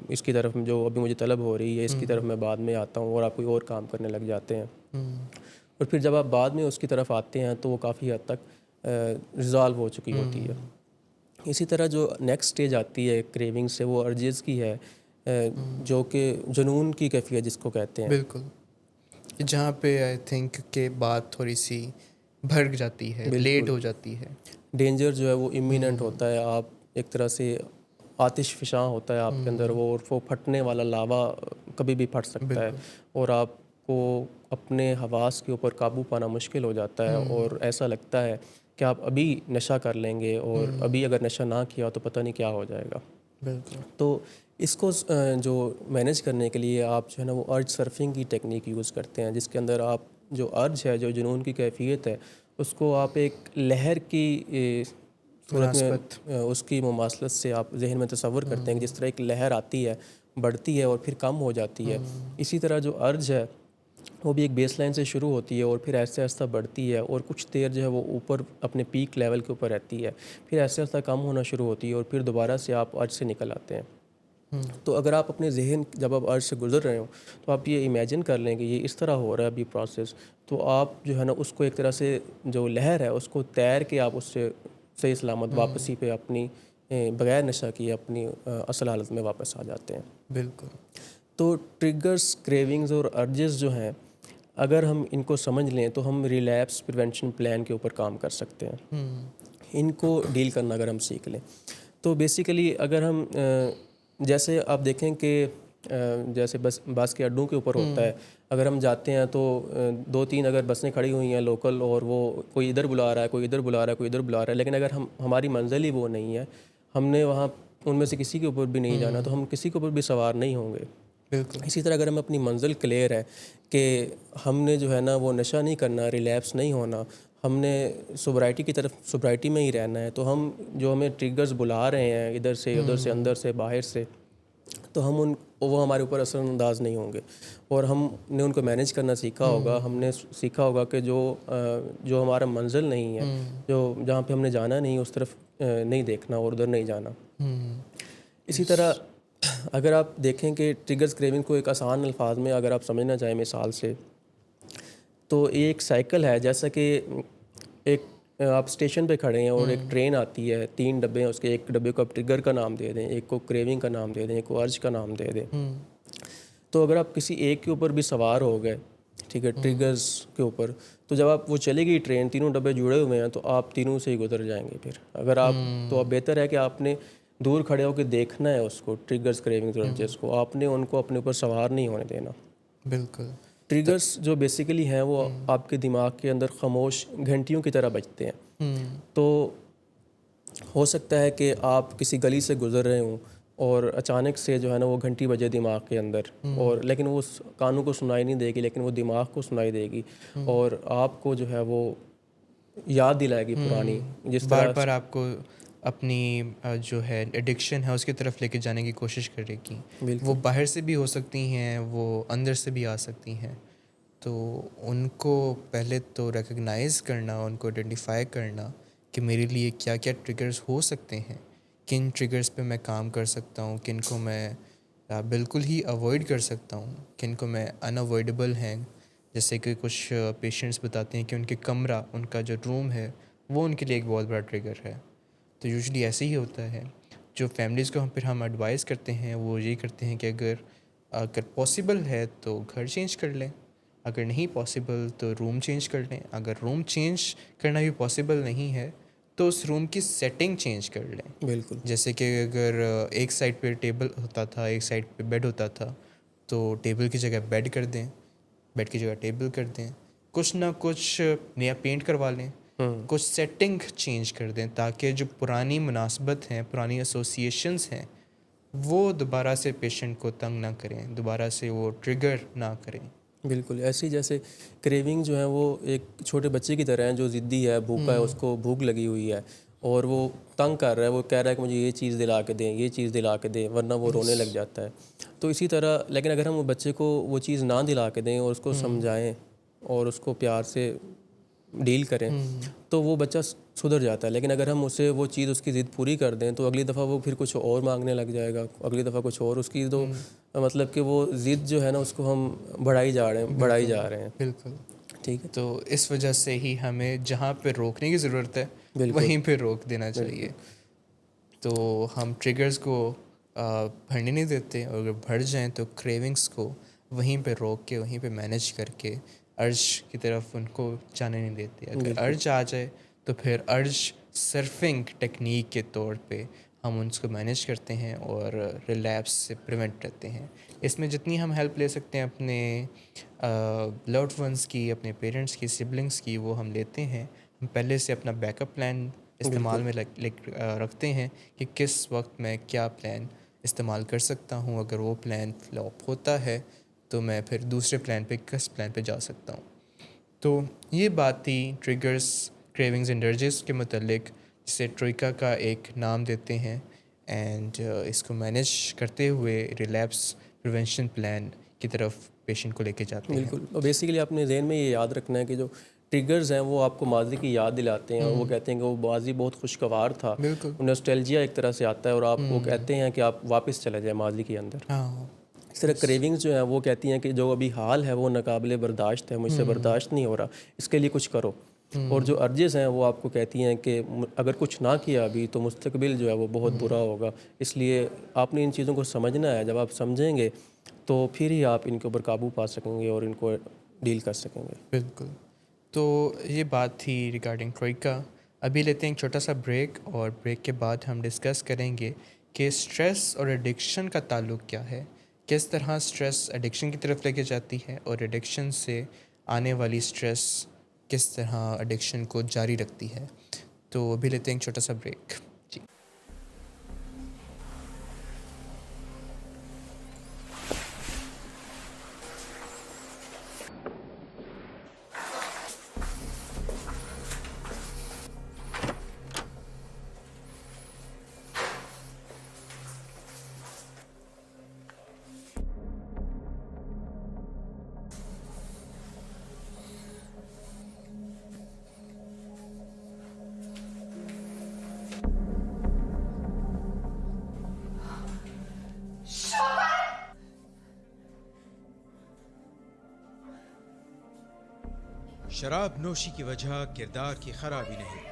اس کی طرف جو ابھی مجھے طلب ہو رہی ہے اس کی طرف میں بعد میں آتا ہوں, اور آپ کوئی اور کام کرنے لگ جاتے ہیں. اور پھر جب آپ بعد میں اس کی طرف آتے ہیں تو وہ کافی حد تک ریزالو ہو چکی ہوتی ہے. اسی طرح جو نیکسٹ سٹیج آتی ہے کریونگ سے وہ ارجز کی ہے, جو کہ جنون کی کیفیت جس کو کہتے ہیں. بالکل, جہاں پہ آئی تھنک کہ بات تھوڑی سی بھڑک جاتی ہے, لیٹ ہو جاتی ہے. ڈینجر جو ہے وہ امییننٹ ہوتا ہے, آپ ایک طرح سے آتش فشاں ہوتا ہے آپ کے اندر, وہ پھٹنے والا لاوا کبھی بھی پھٹ سکتا ہے, اور آپ کو اپنے حواس کے اوپر قابو پانا مشکل ہو جاتا ہے, اور ایسا لگتا ہے کہ آپ ابھی نشہ کر لیں گے اور ابھی اگر نشہ نہ کیا تو پتہ نہیں کیا ہو جائے گا. بالکل. تو اس کو جو مینیج کرنے کے لیے آپ جو ہے نا وہ ارج سرفنگ کی ٹیکنیک یوز کرتے ہیں, جس کے اندر آپ جو ارج ہے, جو جنون کی کیفیت ہے, اس کو آپ ایک لہر کی صورت میں اس کی مماثلت سے آپ ذہن میں تصور کرتے ہیں کہ جس طرح ایک لہر آتی ہے, بڑھتی ہے اور پھر کم ہو جاتی ہے. اسی طرح جو ارج ہے وہ بھی ایک بیس لائن سے شروع ہوتی ہے اور پھر ایسے آہستہ بڑھتی ہے, اور کچھ دیر جو ہے وہ اوپر اپنے پیک لیول کے اوپر رہتی ہے, پھر ایسے آہستہ کم ہونا شروع ہوتی ہے, اور پھر دوبارہ سے آپ ارج سے نکل آتے ہیں. تو اگر آپ اپنے ذہن جب آپ ارج سے گزر رہے ہوں تو آپ یہ امیجن کر لیں کہ یہ اس طرح ہو رہا ہے ابھی پروسیس, تو آپ جو ہے نا اس کو ایک طرح سے جو لہر ہے اس کو تیر کے آپ اس سے صحیح سلامت واپسی پہ اپنی بغیر نشہ کیے اپنی اصل حالت میں واپس آ جاتے ہیں. بالکل. تو ٹریگرز, کریونگز اور ارجز جو ہیں اگر ہم ان کو سمجھ لیں تو ہم ریلیپس پریونشن پلان کے اوپر کام کر سکتے ہیں. ان کو ڈیل کرنا اگر ہم سیکھ لیں تو بیسیکلی اگر ہم جیسے آپ دیکھیں کہ جیسے بس کے اڈوں کے اوپر ہوتا ہے, اگر ہم جاتے ہیں تو 2-3 اگر بسیں کھڑی ہوئی ہیں لوکل, اور وہ کوئی ادھر بلا رہا ہے, کوئی ادھر بلا رہا ہے, کوئی ادھر بلا رہا ہے, لیکن اگر ہماری منزل ہی وہ نہیں ہے, ہم نے وہاں ان میں سے کسی کے اوپر بھی نہیں جانا, تو ہم کسی کے اوپر بھی سوار نہیں ہوں گے. بالکل. اسی طرح اگر ہم اپنی منزل کلیئر ہے کہ ہم نے جو ہے نا وہ نشہ نہیں کرنا, ریلیپس نہیں ہونا, ہم نے سوبرائٹی کی طرف سوبرائٹی میں ہی رہنا ہے, تو ہم جو ہمیں ٹریگرز بلا رہے ہیں ادھر سے ادھر سے اندر سے باہر سے, تو ہم وہ ہمارے اوپر اثر انداز نہیں ہوں گے, اور ہم نے ان کو مینیج کرنا سیکھا ہوگا. ہم نے سیکھا ہوگا کہ جو ہمارا منزل نہیں ہے, جو جہاں پہ ہم نے جانا نہیں اس طرف نہیں دیکھنا اور ادھر نہیں جانا. اسی طرح اگر آپ دیکھیں کہ ٹریگرز کریونگ کو ایک آسان الفاظ میں اگر آپ سمجھنا چاہیں مثال سے, تو یہ ایک سائیکل ہے. جیسا کہ ایک آپ اسٹیشن پہ کھڑے ہیں اور ایک ٹرین آتی ہے, 3 ڈبے ہیں, اس کے ایک ڈبے کو آپ ٹریگر کا نام دے دیں, ایک کو کریونگ کا نام دے دیں, ایک کو ارج کا نام دے دیں. تو اگر آپ کسی ایک کے اوپر بھی سوار ہو گئے, ٹھیک ہے, ٹریگرز کے اوپر, تو جب آپ وہ چلے گی ٹرین, تینوں ڈبے جڑے ہوئے ہیں, تو آپ تینوں سے ہی گزر جائیں گے. پھر اگر آپ تو اب بہتر ہے کہ آپ نے دور کھڑے ہو کے دیکھنا ہے اس کو, ٹریگرز کریونگ ارجز کو, آپ نے ان کو اپنے اوپر سوار نہیں ہونے دینا. بالکل. ٹریگرز جو بیسیکلی ہیں وہ آپ کے دماغ کے اندر خاموش گھنٹیوں کی طرح بجتے ہیں. تو ہو سکتا ہے کہ آپ کسی گلی سے گزر رہے ہوں اور اچانک سے جو ہے نا وہ گھنٹی بجے دماغ کے اندر, اور لیکن وہ کانوں کو سنائی نہیں دے گی, لیکن وہ دماغ کو سنائی دے گی, اور آپ کو جو ہے وہ یاد دلائے گی پرانی, جس طرح بار بار آپ کو اپنی جو ہے ایڈکشن ہے اس کی طرف لے کے جانے کی کوشش کرے گی. وہ باہر سے بھی ہو سکتی ہیں, وہ اندر سے بھی آ سکتی ہیں. تو ان کو پہلے تو ریکگنائز کرنا، ان کو آئیڈینٹیفائی کرنا کہ میرے لیے کیا کیا ٹریگرز ہو سکتے ہیں، کن ٹریگرز پہ میں کام کر سکتا ہوں، کن کو میں بالکل ہی اوائڈ کر سکتا ہوں، کن کو میں ان اوائڈیبل ہیں. جیسے کہ کچھ پیشنٹس بتاتے ہیں کہ ان کے کمرہ، ان کا جو روم ہے وہ ان کے لیے ایک بہت بڑا ٹریگر ہے. تو یوزلی ایسے ہی ہوتا ہے. جو فیملیز کو ہم ایڈوائز کرتے ہیں وہ یہ کرتے ہیں کہ اگر پاسبل ہے تو گھر چینج کر لیں، اگر نہیں پاسبل تو روم چینج کر لیں، اگر روم چینج کرنا بھی پاسبل نہیں ہے تو اس روم کی سیٹنگ چینج کر لیں. بالکل. جیسے کہ اگر ایک سائڈ پہ ٹیبل ہوتا تھا، ایک سائڈ پہ بیڈ ہوتا تھا، تو ٹیبل کی جگہ بیڈ کر دیں، بیڈ کی جگہ ٹیبل کر دیں، کچھ نہ کچھ نیا پینٹ کروا لیں، کچھ سیٹنگ چینج کر دیں تاکہ جو پرانی مناسبت ہیں، پرانی ایسوسیشنز ہیں، وہ دوبارہ سے پیشنٹ کو تنگ نہ کریں، دوبارہ سے وہ ٹریگر نہ کریں. بالکل ایسی جیسے کریونگ جو ہیں وہ ایک چھوٹے بچے کی طرح ہیں جو ضدی ہے، بھوکا ہے، اس کو بھوک لگی ہوئی ہے اور وہ تنگ کر رہا ہے، وہ کہہ رہا ہے کہ مجھے یہ چیز دلا کے دیں، یہ چیز دلا کے دیں، ورنہ وہ رونے لگ جاتا ہے. تو اسی طرح لیکن اگر ہم وہ بچے کو وہ چیز نہ دلا کے دیں اور اس کو سمجھائیں اور اس کو پیار سے ڈیل کریں تو وہ بچہ سدھر جاتا ہے. لیکن اگر ہم اسے وہ چیز اس کی ضد پوری کر دیں تو اگلی دفعہ وہ پھر کچھ اور مانگنے لگ جائے گا، اگلی دفعہ کچھ اور. اس کی تو مطلب کہ وہ ضد جو ہے نا اس کو ہم بڑھائی جا رہے ہیں. بالکل. ٹھیک ہے. تو اس وجہ سے ہی ہمیں جہاں پہ روکنے کی ضرورت ہے وہیں پہ روک دینا چاہیے. تو ہم ٹریگرز کو بڑھنے نہیں دیتے، اور اگر بڑھ جائیں تو کریونگز کو وہیں پہ روک کے، وہیں پہ مینیج کر کے ارج کی طرف ان کو جانے نہیں دیتے. اگر ارج آ جائے تو پھر ارج سرفنگ ٹیکنیک کے طور پہ ہم ان کو مینیج کرتے ہیں اور ریلیپس سے پریونٹ کرتے ہیں. اس میں جتنی ہم ہیلپ لے سکتے ہیں اپنے لوڈ ونس کی، اپنے پیرنٹس کی، سبلنگس کی، وہ ہم لیتے ہیں. ہم پہلے سے اپنا بیک اپ پلان استعمال میں رکھتے ہیں کہ کس وقت میں کیا پلان استعمال کر سکتا ہوں. اگر وہ پلان فلاپ ہوتا ہے تو میں پھر دوسرے پلان پہ، کس پلان پہ جا سکتا ہوں. تو یہ بات تھی ٹریگرز، کریونگز اینڈ ارجز کے متعلق، جسے ٹروئکا کا ایک نام دیتے ہیں. اینڈ اس کو مینیج کرتے ہوئے ریلیپس پریونشن پلان کی طرف پیشنٹ کو لے کے جاتے ہیں. بالکل. اور بیسیکلی آپ نے ذہن میں یہ یاد رکھنا ہے کہ جو ٹریگرز ہیں وہ آپ کو ماضی کی یاد دلاتے ہیں اور وہ کہتے ہیں کہ وہ ماضی بہت خوشگوار تھا. بالکل. نوسٹیلجیا ایک طرح سے آتا ہے اور آپ وہ کہتے ہیں کہ آپ واپس چلے جائیں ماضی کے اندر. ہاں. اس طرح کریونگز جو ہیں وہ کہتی ہیں کہ جو ابھی حال ہے وہ ناقابل برداشت ہے، مجھ سے برداشت نہیں ہو رہا، اس کے لیے کچھ کرو. اور جو ارجز ہیں وہ آپ کو کہتی ہیں کہ اگر کچھ نہ کیا ابھی تو مستقبل جو ہے وہ بہت برا ہوگا. اس لیے آپ نے ان چیزوں کو سمجھنا ہے. جب آپ سمجھیں گے تو پھر ہی آپ ان کے اوپر قابو پا سکیں گے اور ان کو ڈیل کر سکیں گے. بالکل. تو یہ بات تھی ریگارڈنگ ٹروئکا. ابھی لیتے ہیں ایک چھوٹا سا بریک، اور بریک کے بعد ہم ڈسکس کریں گے کہ اسٹریس اور ایڈکشن کا تعلق کیا ہے، کس طرح اسٹریس ایڈکشن کی طرف لے کے جاتی ہے، اور ایڈکشن سے آنے والی اسٹریس کس طرح ایڈکشن کو جاری رکھتی ہے. تو ابھی لیتے ہیں ایک چھوٹا سا بریک. جی. شراب نوشی کی وجہ کردار کی خرابی نہیں،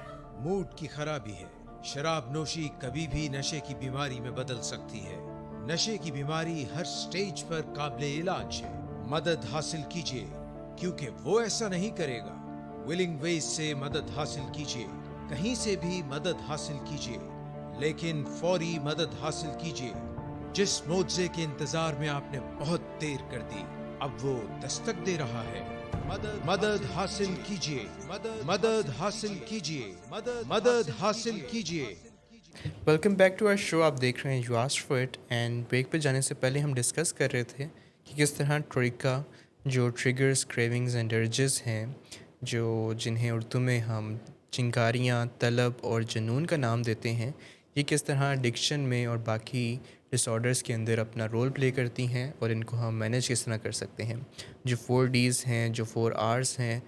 موڈ کی خرابی ہے. شراب نوشی کبھی بھی نشے کی بیماری میں بدل سکتی ہے. نشے کی بیماری ہر سٹیج پر قابل علاج ہے. مدد حاصل کیجیے کیونکہ وہ ایسا نہیں کرے گا. ولنگ ویز سے مدد حاصل کیجیے، کہیں سے بھی مدد حاصل کیجیے، لیکن فوری مدد حاصل کیجیے. جس معجزے کے انتظار میں آپ نے بہت دیر کر دی، اب وہ دستک دے رہا ہے. مدد حاصل کیجیے، مدد حاصل کیجیے، مدد حاصل کیجیے. ویلکم بیک ٹو آور شو. آپ دیکھ رہے ہیں you asked for it. And break پہ جانے سے پہلے ہم ڈسکس کر رہے تھے کہ کس طرح ٹروئکا جو ٹریگرز، کریونگز اینڈ ارجز ہیں، جو جنہیں اردو میں ہم چنگاریاں، طلب اور جنون کا نام دیتے ہیں، یہ کس طرح ایڈکشن میں اور باقی ڈس آرڈرس کے اندر اپنا رول پلے کرتی ہیں اور ان کو ہم مینیج کس طرح کر سکتے ہیں. جو 4 Ds ہیں, جو 4 Rs ہیں,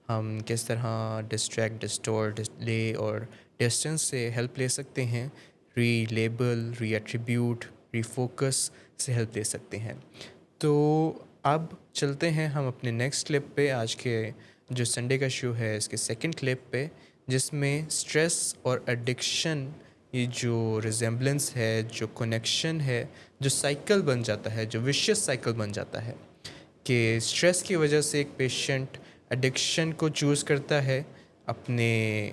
ہم کس طرح ڈسٹریکٹ, ڈسٹور, ڈسلے اور ڈسٹنس سے ہیلپ لے سکتے ہیں, ری لیبل, ری ایٹریبیوٹ, ری فوکس سے ہیلپ لے سکتے ہیں. تو اب چلتے ہیں ہم اپنے نیکسٹ کلپ پہ, آج کے جو سنڈے کا شو ہے اس کے سیکنڈ کلپ پہ, جس میں اسٹریس اور ایڈکشن, یہ جو ریزمبلنس ہے, جو کنیکشن ہے, جو سائیکل بن جاتا ہے, جو وشیس سائیکل بن جاتا ہے کہ اسٹریس کی وجہ سے ایک پیشنٹ ایڈکشن کو چوز کرتا ہے, اپنے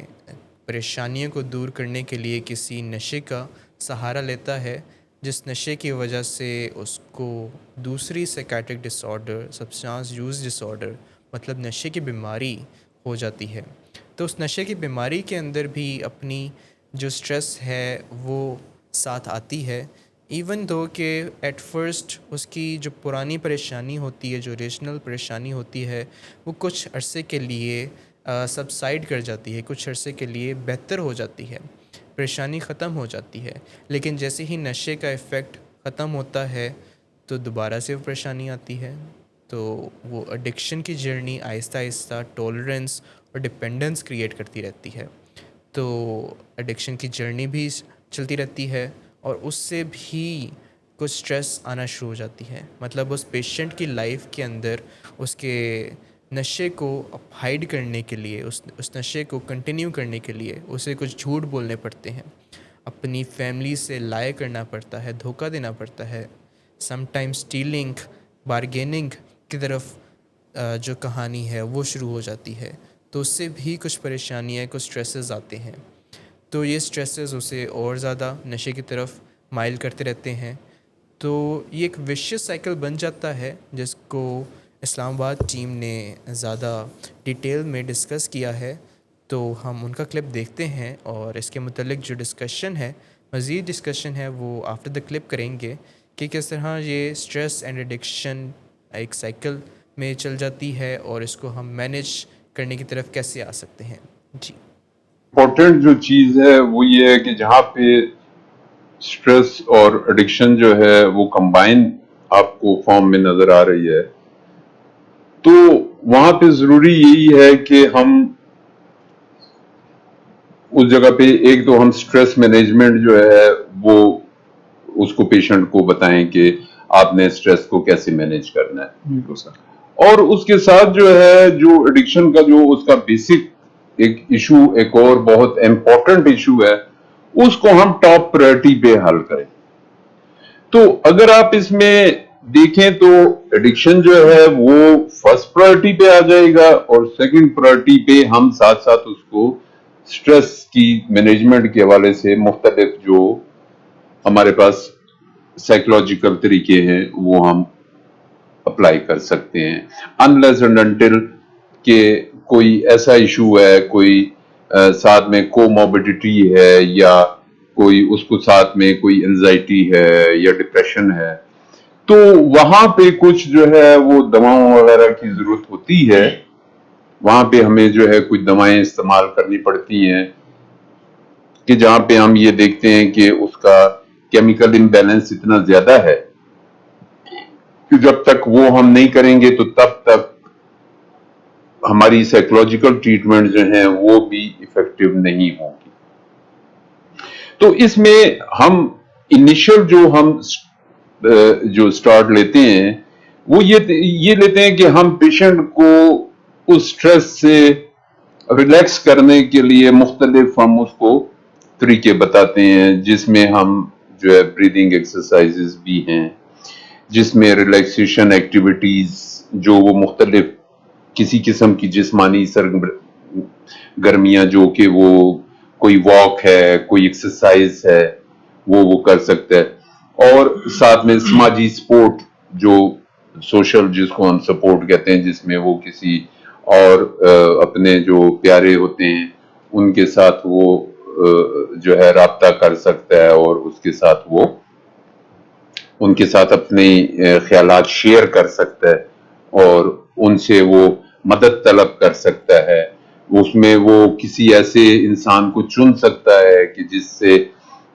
پریشانیوں کو دور کرنے کے لیے کسی نشے کا سہارا لیتا ہے, جس نشے کی وجہ سے اس کو دوسری سائیکیٹرک ڈس آرڈر, سبسٹانس یوز ڈس آرڈر, مطلب نشے کی بیماری ہو جاتی ہے. تو اس نشے کی بیماری کے اندر بھی اپنی جو اسٹریس ہے وہ ساتھ آتی ہے, ایون دو کہ ایٹ فرسٹ اس کی جو پرانی پریشانی ہوتی ہے, جو اوریجنل پریشانی ہوتی ہے, وہ کچھ عرصے کے لیے سبسائڈ کر جاتی ہے, کچھ عرصے کے لیے بہتر ہو جاتی ہے, پریشانی ختم ہو جاتی ہے. لیکن جیسے ہی نشے کا ایفیکٹ ختم ہوتا ہے تو دوبارہ سے وہ پریشانی آتی ہے. تو وہ ایڈکشن کی جرنی آہستہ آہستہ ٹولرنس اور ڈپینڈنس کریٹ کرتی رہتی ہے. تو ایڈکشن کی جرنی بھی چلتی رہتی ہے اور اس سے بھی کچھ سٹریس آنا شروع ہو جاتی ہے. مطلب اس پیشنٹ کی لائف کے اندر اس کے نشے کو ہائیڈ کرنے کے لیے, اس نشے کو کنٹینیو کرنے کے لیے اسے کچھ جھوٹ بولنے پڑتے ہیں, اپنی فیملی سے لائے کرنا پڑتا ہے, دھوکہ دینا پڑتا ہے, سم ٹائم اسٹیلنگ, بارگیننگ کی طرف جو کہانی ہے وہ شروع ہو جاتی ہے. تو اس سے بھی کچھ پریشانیاں, کچھ سٹریسز آتے ہیں. تو یہ سٹریسز اسے اور زیادہ نشے کی طرف مائل کرتے رہتے ہیں. تو یہ ایک وشیس سائیکل بن جاتا ہے جس کو اسلام آباد ٹیم نے زیادہ ڈیٹیل میں ڈسکس کیا ہے. تو ہم ان کا کلپ دیکھتے ہیں اور اس کے متعلق جو ڈسکشن ہے, مزید ڈسکشن ہے, وہ آفٹر دا کلپ کریں گے کہ کس طرح یہ سٹریس اینڈ ایڈکشن ایک سائیکل میں چل جاتی ہے اور اس کو ہم مینیج کرنے کی طرف کیسے آ سکتے ہیں. جی, امپورٹنٹ جو چیز ہے وہ یہ ہے کہ جہاں پہ سٹریس اور ایڈکشن جو ہے وہ کمبائن آپ کو فارم میں نظر آ رہی ہے, تو وہاں پہ ضروری یہی ہے کہ ہم اس جگہ پہ ایک تو ہم سٹریس مینجمنٹ جو ہے وہ اس کو پیشنٹ کو بتائیں کہ آپ نے سٹریس کو کیسے مینیج کرنا ہے. اور اس کے ساتھ جو ہے جو ایڈکشن کا جو اس کا بیسک ایک ایشو, ایک اور بہت امپورٹنٹ ایشو ہے, اس کو ہم ٹاپ پرائرٹی پہ حل کریں. تو اگر آپ اس میں دیکھیں تو ایڈکشن جو ہے وہ فرسٹ پرائرٹی پہ آ جائے گا, اور سیکنڈ پرائرٹی پہ ہم ساتھ ساتھ اس کو سٹریس کی مینجمنٹ کے حوالے سے مختلف جو ہمارے پاس سائیکولوجیکل طریقے ہیں وہ ہم اپلائی کر سکتے ہیں. انلیس اینڈ انٹل کہ کوئی ایسا ایشو ہے, کوئی ساتھ میں کوموربیڈیٹی ہے, یا کوئی اس کو ساتھ میں کوئی انزائٹی ہے یا ڈپریشن ہے, تو وہاں پہ کچھ جو ہے وہ دواؤں وغیرہ کی ضرورت ہوتی ہے. وہاں پہ ہمیں جو ہے کچھ دوائیں استعمال کرنی پڑتی ہیں کہ جہاں پہ ہم یہ دیکھتے ہیں کہ اس کا کیمیکل امبیلنس اتنا زیادہ ہے کہ جب تک وہ ہم نہیں کریں گے تو تب تک ہماری سائیکولوجیکل ٹریٹمنٹ جو ہیں وہ بھی ایفیکٹو نہیں ہوں گی. تو اس میں ہم انیشل جو ہم جو سٹارٹ لیتے ہیں وہ یہ لیتے ہیں کہ ہم پیشنٹ کو اس سٹریس سے ریلیکس کرنے کے لیے مختلف ہم اس کو طریقے بتاتے ہیں, جس میں ہم جو ہے بریدنگ ایکسرسائزز بھی ہیں, جس میں ریلیکسیشن ایکٹیویٹیز جو وہ مختلف کسی قسم کی جسمانی سرگرمیاں جو کہ وہ کوئی واک ہے, کوئی ایکسرسائز ہے, وہ کر سکتا ہے. اور ساتھ میں سماجی سپورٹ جو سوشل جس کو ہم سپورٹ کہتے ہیں, جس میں وہ کسی اور اپنے جو پیارے ہوتے ہیں ان کے ساتھ وہ جو ہے رابطہ کر سکتا ہے, اور اس کے ساتھ وہ ان کے ساتھ اپنے خیالات شیئر کر سکتا ہے, اور ان سے وہ مدد طلب کر سکتا ہے. اس میں وہ کسی ایسے انسان کو چن سکتا ہے کہ جس سے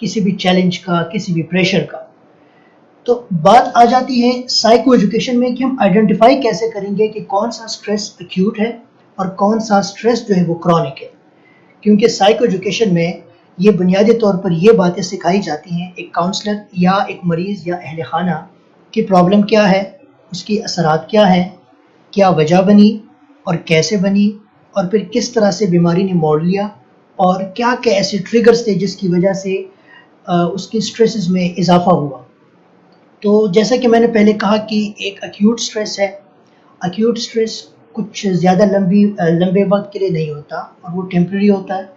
کسی بھی چیلنج کا، کسی بھی پریشر کا. تو بات آ جاتی ہے سائیکو ایجوکیشن میں کہ ہم آئیڈینٹیفائی کیسے کریں گے کہ کون سا سٹریس ایکیوٹ ہے اور کون سا سٹریس جو ہے وہ کرونک ہے. کیونکہ سائیکو ایجوکیشن میں یہ بنیادی طور پر یہ باتیں سکھائی جاتی ہیں ایک کاؤنسلر یا ایک مریض یا اہل خانہ کی پرابلم کیا ہے، اس کی اثرات کیا ہیں، کیا وجہ بنی اور کیسے بنی، اور پھر کس طرح سے بیماری نے موڑ لیا، اور کیا کیا ایسے ٹریگرز تھے جس کی وجہ سے اس کے سٹریسز میں اضافہ ہوا. تو جیسا کہ میں نے پہلے کہا کہ ایک ایکیوٹ سٹریس ہے. ایکیوٹ سٹریس کچھ زیادہ لمبے وقت کے لیے نہیں ہوتا اور وہ ٹیمپرری ہوتا ہے،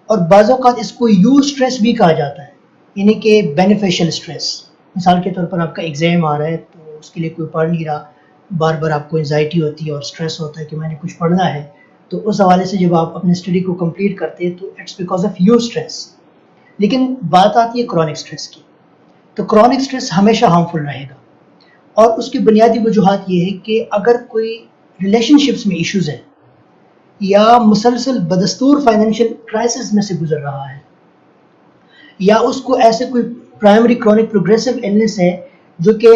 اور بعض اوقات اس کو یو سٹریس بھی کہا جاتا ہے، یعنی کہ بینیفیشل سٹریس. مثال کے طور پر آپ کا ایگزام آ رہا ہے تو اس کے لیے کوئی پڑھ نہیں رہا، بار بار آپ کو انزائٹی ہوتی ہے اور سٹریس ہوتا ہے کہ میں نے کچھ پڑھنا ہے، تو اس حوالے سے جب آپ اپنے اسٹڈی کو کمپلیٹ کرتے ہیں تو it's because of you stress. لیکن بات آتی ہے کرونک سٹریس کی. تو کرونک سٹریس ہمیشہ ہارمفل رہے گا، اور اس کی بنیادی وجوہات یہ ہے کہ اگر کوئی ریلیشن شپس میں ایشوز ہیں، یا مسلسل بدستور فائنینشیل کرائسس میں سے گزر رہا ہے، یا اس کو ایسے کوئی پرائمری کرونک پروگریسو ایلنس ہے جو کہ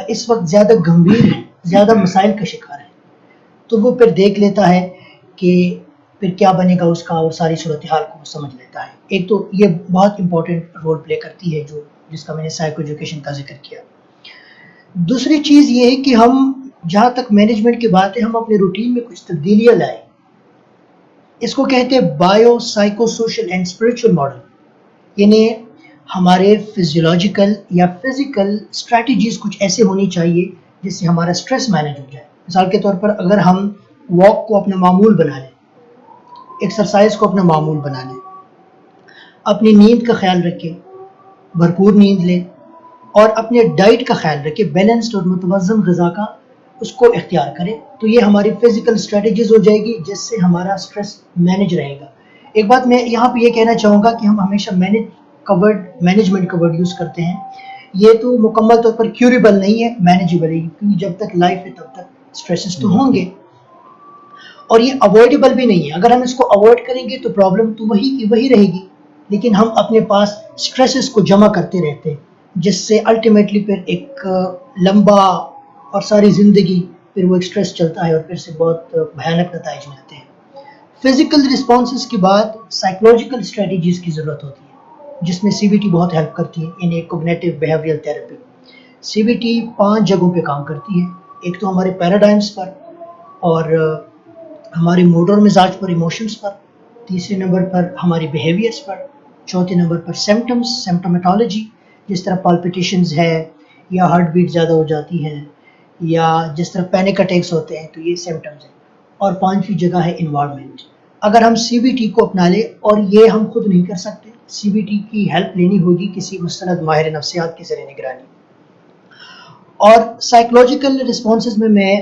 اس وقت زیادہ گمبھیر ہے، زیادہ مسائل کا شکار ہے، تو وہ پھر دیکھ لیتا ہے کہ پھر کیا بنے گا اس کا، اور ساری صورتحال کو وہ سمجھ لیتا ہے. ایک تو یہ بہت امپورٹنٹ رول پلے کرتی ہے جس کا میں نے سائیکو ایجوکیشن کا ذکر کیا. دوسری چیز یہ ہے کہ ہم جہاں تک مینجمنٹ کی بات ہے، ہم اپنے روٹین میں کچھ تبدیلیاں لائیں. اس کو کہتے ہیں bio psycho social and spiritual model. یعنی ہمارے فزیولوجیکل یا فزیکل اسٹریٹجیز کچھ ایسے ہونی چاہیے جس سے ہمارا اسٹریس مینیج ہو جائے. مثال کے طور پر اگر ہم واک کو اپنا معمول بنا لیں، ایکسرسائز کو اپنا معمول بنا لیں، اپنی نیند کا خیال رکھیں، بھرپور نیند لیں، اور اپنے ڈائٹ کا خیال رکھیں، بیلنسڈ اور متوازن غذا کا اس کو اختیار کریں، تو یہ ہماری فزیکل اسٹریٹجیز ہو جائے گی جس سے ہمارا اسٹریس مینج رہے گا. ایک بات میں یہاں پہ یہ کہنا چاہوں گا کہ ہم ہمیشہ مینجمنٹ کا ورڈ یوز کرتے ہیں. یہ تو مکمل طور پر کیوریبل نہیں ہے، مینیجیبل ہے، کیونکہ جب تک لائف ہے تب تک اسٹریسز تو ہوں گے، اور یہ اوائڈیبل بھی نہیں ہے. اگر ہم اس کو اوائڈ کریں گے تو پرابلم تو وہی کی وہی رہے گی، لیکن ہم اپنے پاس اسٹریسز کو جمع کرتے رہتے ہیں، جس سے الٹیمیٹلی پھر ایک لمبا اور ساری زندگی پھر وہ ایک سٹریس چلتا ہے، اور پھر سے بہت بھیانک نتائج ملتے ہیں. فزیکل رسپانسز کے بعد سائیکولوجیکل اسٹریٹجیز کی ضرورت ہوتی ہے، جس میں سی بی ٹی بہت ہیلپ کرتی ہے، یعنی cognitive behavioural therapy. C B T 5 جگہوں پہ کام کرتی ہے. ایک تو ہمارے پیراڈائمز پر، اور ہمارے موڈ اور مزاج پر، ایموشنز پر. تیسرے نمبر پر ہماری بیہیویئرز پر. چوتھے نمبر پر سمپٹومیٹالوجی، جس طرح پالپیٹیشنز ہے، یا ہارٹ بیٹ زیادہ ہو جاتی ہے، یا جس طرح پینک اٹیکس ہوتے ہیں، تو یہ سمپٹمز ہیں. اور 5ویں جگہ ہے انوائرمنٹ. اگر ہم سی بی ٹی کو اپنا لیں، اور یہ ہم خود نہیں کر سکتے، سی بی ٹی کی ہیلپ لینی ہوگی کسی مستند ماہر نفسیات کے زیر نگرانی. اور سائیکولوجیکل رسپانسز میں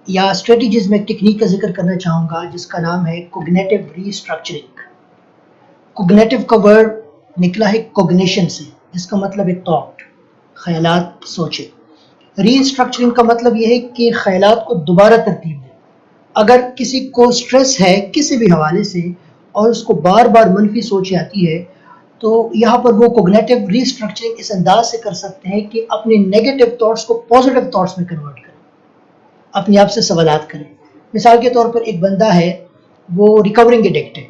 یا اسٹریٹجیز میں ایک ٹیکنیک کا ذکر کرنا چاہوں گا جس کا نام ہے کوگنیٹو ری اسٹرکچرنگ. کوگنیٹو کا ورڈ نکلا ہے کوگنیشن سے، جس کا مطلب ہے تھاٹ، خیالات، سوچے. ری اسٹرکچرنگ کا مطلب یہ ہے کہ خیالات کو دوبارہ ترتیب دیں. اگر کسی کو سٹریس ہے کسی بھی حوالے سے، اور اس کو بار بار منفی سوچ آتی ہے، تو یہاں پر وہ کوگنیٹو ری اسٹرکچرنگ اس انداز سے کر سکتے ہیں کہ اپنے نیگیٹو تھاٹس کو پازیٹیو تھاٹس میں کنورٹ کریں، اپنے آپ سے سوالات کریں. مثال کے طور پر ایک بندہ ہے، وہ ریکورنگ ایڈکٹ ہے،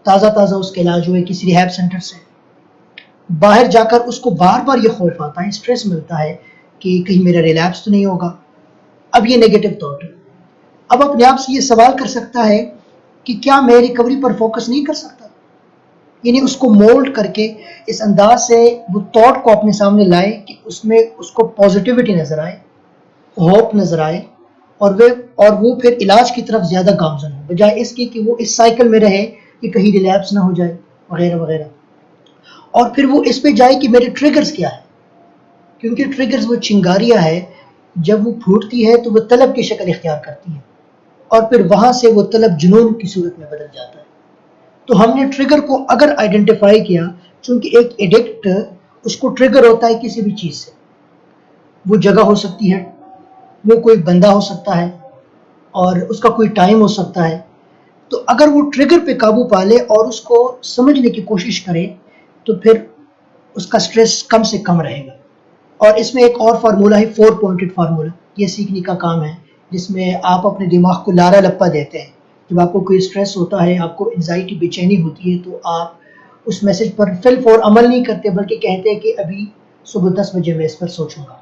تازہ اس کا علاج ہوئے کسی ریہیب سینٹر سے. باہر جا کر اس کو بار بار یہ خوف آتا ہے، سٹریس ملتا ہے کہ کہیں میرا ریلیپس تو نہیں ہوگا. اب یہ نیگیٹو تھاٹ ہے. اب اپنے آپ سے یہ سوال کر سکتا ہے کہ کیا میں ریکوری پر فوکس نہیں کر سکتا؟ یعنی اس کو مولڈ کر کے اس انداز سے وہ تھاٹ کو اپنے سامنے لائے کہ اس میں اس کو پازیٹیوٹی نظر آئے، ہوپ نظر آئے، اور وہ پھر علاج کی طرف زیادہ گامزن ہو، بجائے اس کے کہ وہ اس سائیکل میں رہے کہ کہیں ریلیپس نہ ہو جائے وغیرہ وغیرہ. اور پھر وہ اس پہ جائے کہ میرے ٹریگرز کیا ہے، کیونکہ ٹریگرز وہ چنگاریاں ہے، جب وہ پھوٹتی ہے تو وہ طلب کی شکل اختیار کرتی ہے، اور پھر وہاں سے وہ طلب جنون کی صورت میں بدل جاتا ہے. تو ہم نے ٹریگر کو اگر آئیڈینٹیفائی کیا، چونکہ ایک ایڈکٹ اس کو ٹریگر ہوتا ہے کسی بھی چیز سے، وہ جگہ ہو سکتی ہے، وہ کوئی بندہ ہو سکتا ہے، اور اس کا کوئی ٹائم ہو سکتا ہے. تو اگر وہ ٹریگر پہ قابو پا لے اور اس کو سمجھنے کی کوشش کرے، تو پھر اس کا سٹریس کم سے کم رہے گا. اور اس میں ایک اور فارمولہ ہے 4 پوائنٹڈ فارمولہ. یہ سیکھنے کا کام ہے جس میں آپ اپنے دماغ کو لارا لپا دیتے ہیں. جب آپ کو کوئی سٹریس ہوتا ہے, آپ کو انزائٹی بے چینی ہوتی ہے, تو آپ اس میسج پر فی الفور عمل نہیں کرتے بلکہ کہتے ہیں کہ ابھی صبح 10 بجے میں اس پر سوچوں گا.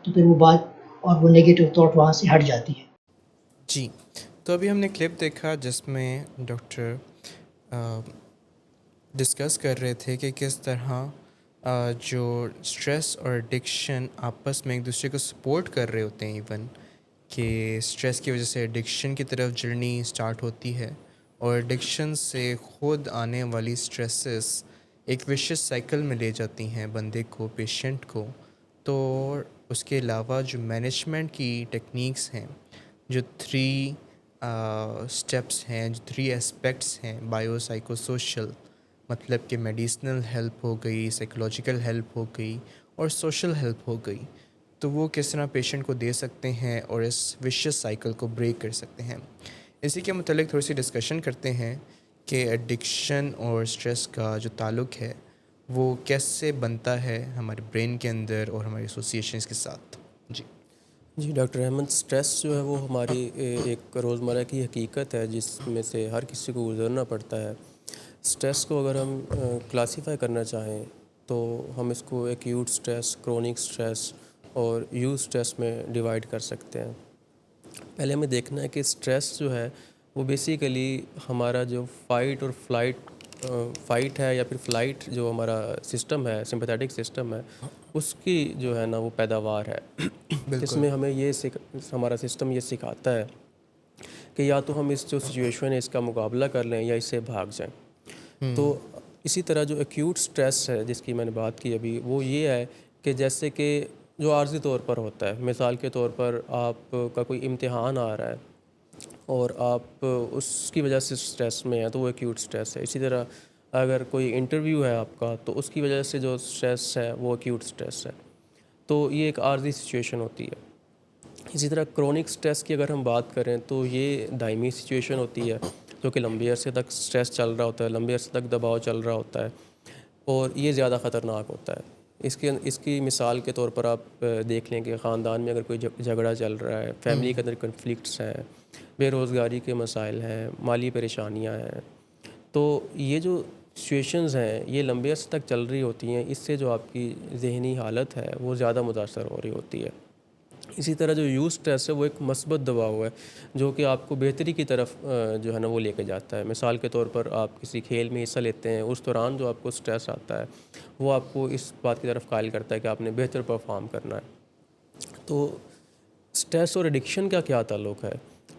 تو پھر وہ بات اور وہ نیگیٹو تھاٹ وہاں سے ہٹ جاتی ہے. جی, تو ابھی ہم نے کلپ دیکھا جس میں ڈاکٹر ڈسکس کر رہے تھے کہ کس طرح جو اسٹریس اور ایڈکشن آپس میں ایک دوسرے کو سپورٹ کر رہے ہوتے ہیں. ایون کہ اسٹریس کی وجہ سے ایڈکشن کی طرف جرنی اسٹارٹ ہوتی ہے, اور ایڈکشن سے خود آنے والی اسٹریسز ایک وشیس سائیکل میں لے جاتی ہیں بندے کو, پیشنٹ کو. تو اس کے علاوہ جو مینجمنٹ کی ٹیکنیکس ہیں, جو 3 اسٹیپس ہیں, جو 3 اسپیکٹس ہیں, بایو سائیکو سوشل, مطلب کہ میڈیسنل ہیلپ ہو گئی, سائیکولوجیکل ہیلپ ہو گئی, اور سوشل ہیلپ ہو گئی, تو وہ کس طرح پیشنٹ کو دے سکتے ہیں اور اس وشیس سائیکل کو بریک کر سکتے ہیں. اسی کے متعلق تھوڑی سی ڈسکشن کرتے ہیں کہ ایڈکشن اور اسٹریس کا جو تعلق ہے وہ کیسے بنتا ہے ہمارے برین کے اندر اور ہماری ایسوسیشنس کے ساتھ. جی ڈاکٹر احمد, سٹریس جو ہے وہ ہماری ایک روزمرہ کی حقیقت ہے جس میں سے ہر کسی کو گزرنا پڑتا ہے. سٹریس کو اگر ہم کلاسیفائی کرنا چاہیں تو ہم اس کو ایکیوٹ سٹریس, کرونک سٹریس اور یوز سٹریس میں ڈیوائڈ کر سکتے ہیں. پہلے ہمیں دیکھنا ہے کہ سٹریس جو ہے وہ بیسیکلی ہمارا جو فائٹ اور فائٹ ہے یا پھر فلائٹ جو ہمارا سسٹم ہے, سمپیتھیٹک سسٹم ہے, اس کی جو ہے نا وہ پیداوار ہے. اس میں ہمیں ہمارا سسٹم یہ سکھاتا ہے کہ یا تو ہم اس جو سچویشن ہے اس کا مقابلہ کر لیں یا اس سے بھاگ جائیں. تو اسی طرح جو ایکیوٹ سٹریس ہے جس کی میں نے بات کی ابھی, وہ یہ ہے کہ جیسے کہ جو عارضی طور پر ہوتا ہے. مثال کے طور پر آپ کا کوئی امتحان آ رہا ہے اور آپ اس کی وجہ سے سٹریس میں ہیں تو وہ ایکیوٹ سٹریس ہے. اسی طرح اگر کوئی انٹرویو ہے آپ کا تو اس کی وجہ سے جو سٹریس ہے وہ ایکیوٹ سٹریس ہے. تو یہ ایک عارضی سچویشن ہوتی ہے. اسی طرح کرونک سٹریس کی اگر ہم بات کریں تو یہ دائمی سچویشن ہوتی ہے جو کہ لمبے عرصے تک سٹریس چل رہا ہوتا ہے, لمبے عرصے تک دباؤ چل رہا ہوتا ہے, اور یہ زیادہ خطرناک ہوتا ہے. اس کی مثال کے طور پر آپ دیکھ لیں کہ خاندان میں اگر کوئی جھگڑا چل رہا ہے, فیملی کے اندر کنفلکٹس ہیں, بے روزگاری کے مسائل ہیں, مالی پریشانیاں ہیں, تو یہ جو سچویشنز ہیں یہ لمبے عرصے تک چل رہی ہوتی ہیں. اس سے جو آپ کی ذہنی حالت ہے وہ زیادہ متاثر ہو رہی ہوتی ہے. اسی طرح جو یوز سٹریس ہے وہ ایک مثبت دباؤ ہے جو کہ آپ کو بہتری کی طرف جو ہے نا وہ لے کے جاتا ہے. مثال کے طور پر آپ کسی کھیل میں حصہ لیتے ہیں, اس دوران جو آپ کو سٹریس آتا ہے وہ آپ کو اس بات کی طرف قائل کرتا ہے کہ آپ نے بہتر پرفارم کرنا ہے. تو سٹریس اور ایڈکشن کا کیا تعلق ہے؟